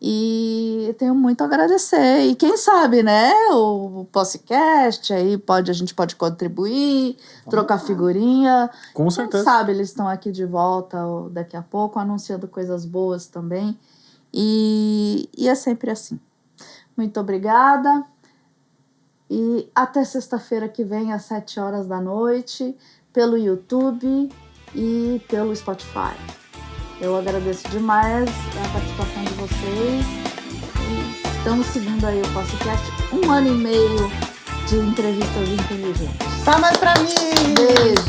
e tenho muito a agradecer. E quem sabe, né, o podcast aí a gente pode contribuir, trocar figurinha. Com Quem certeza. sabe eles estão aqui de volta ou daqui a pouco, anunciando coisas boas também. E é sempre assim. Muito obrigada. E até sexta-feira que vem, às 7 horas da noite, pelo YouTube e pelo Spotify. Eu agradeço demais a participação de vocês. E estamos seguindo aí o podcast 1 ano e meio de entrevistas inteligentes. Palmas pra mim! Beijo!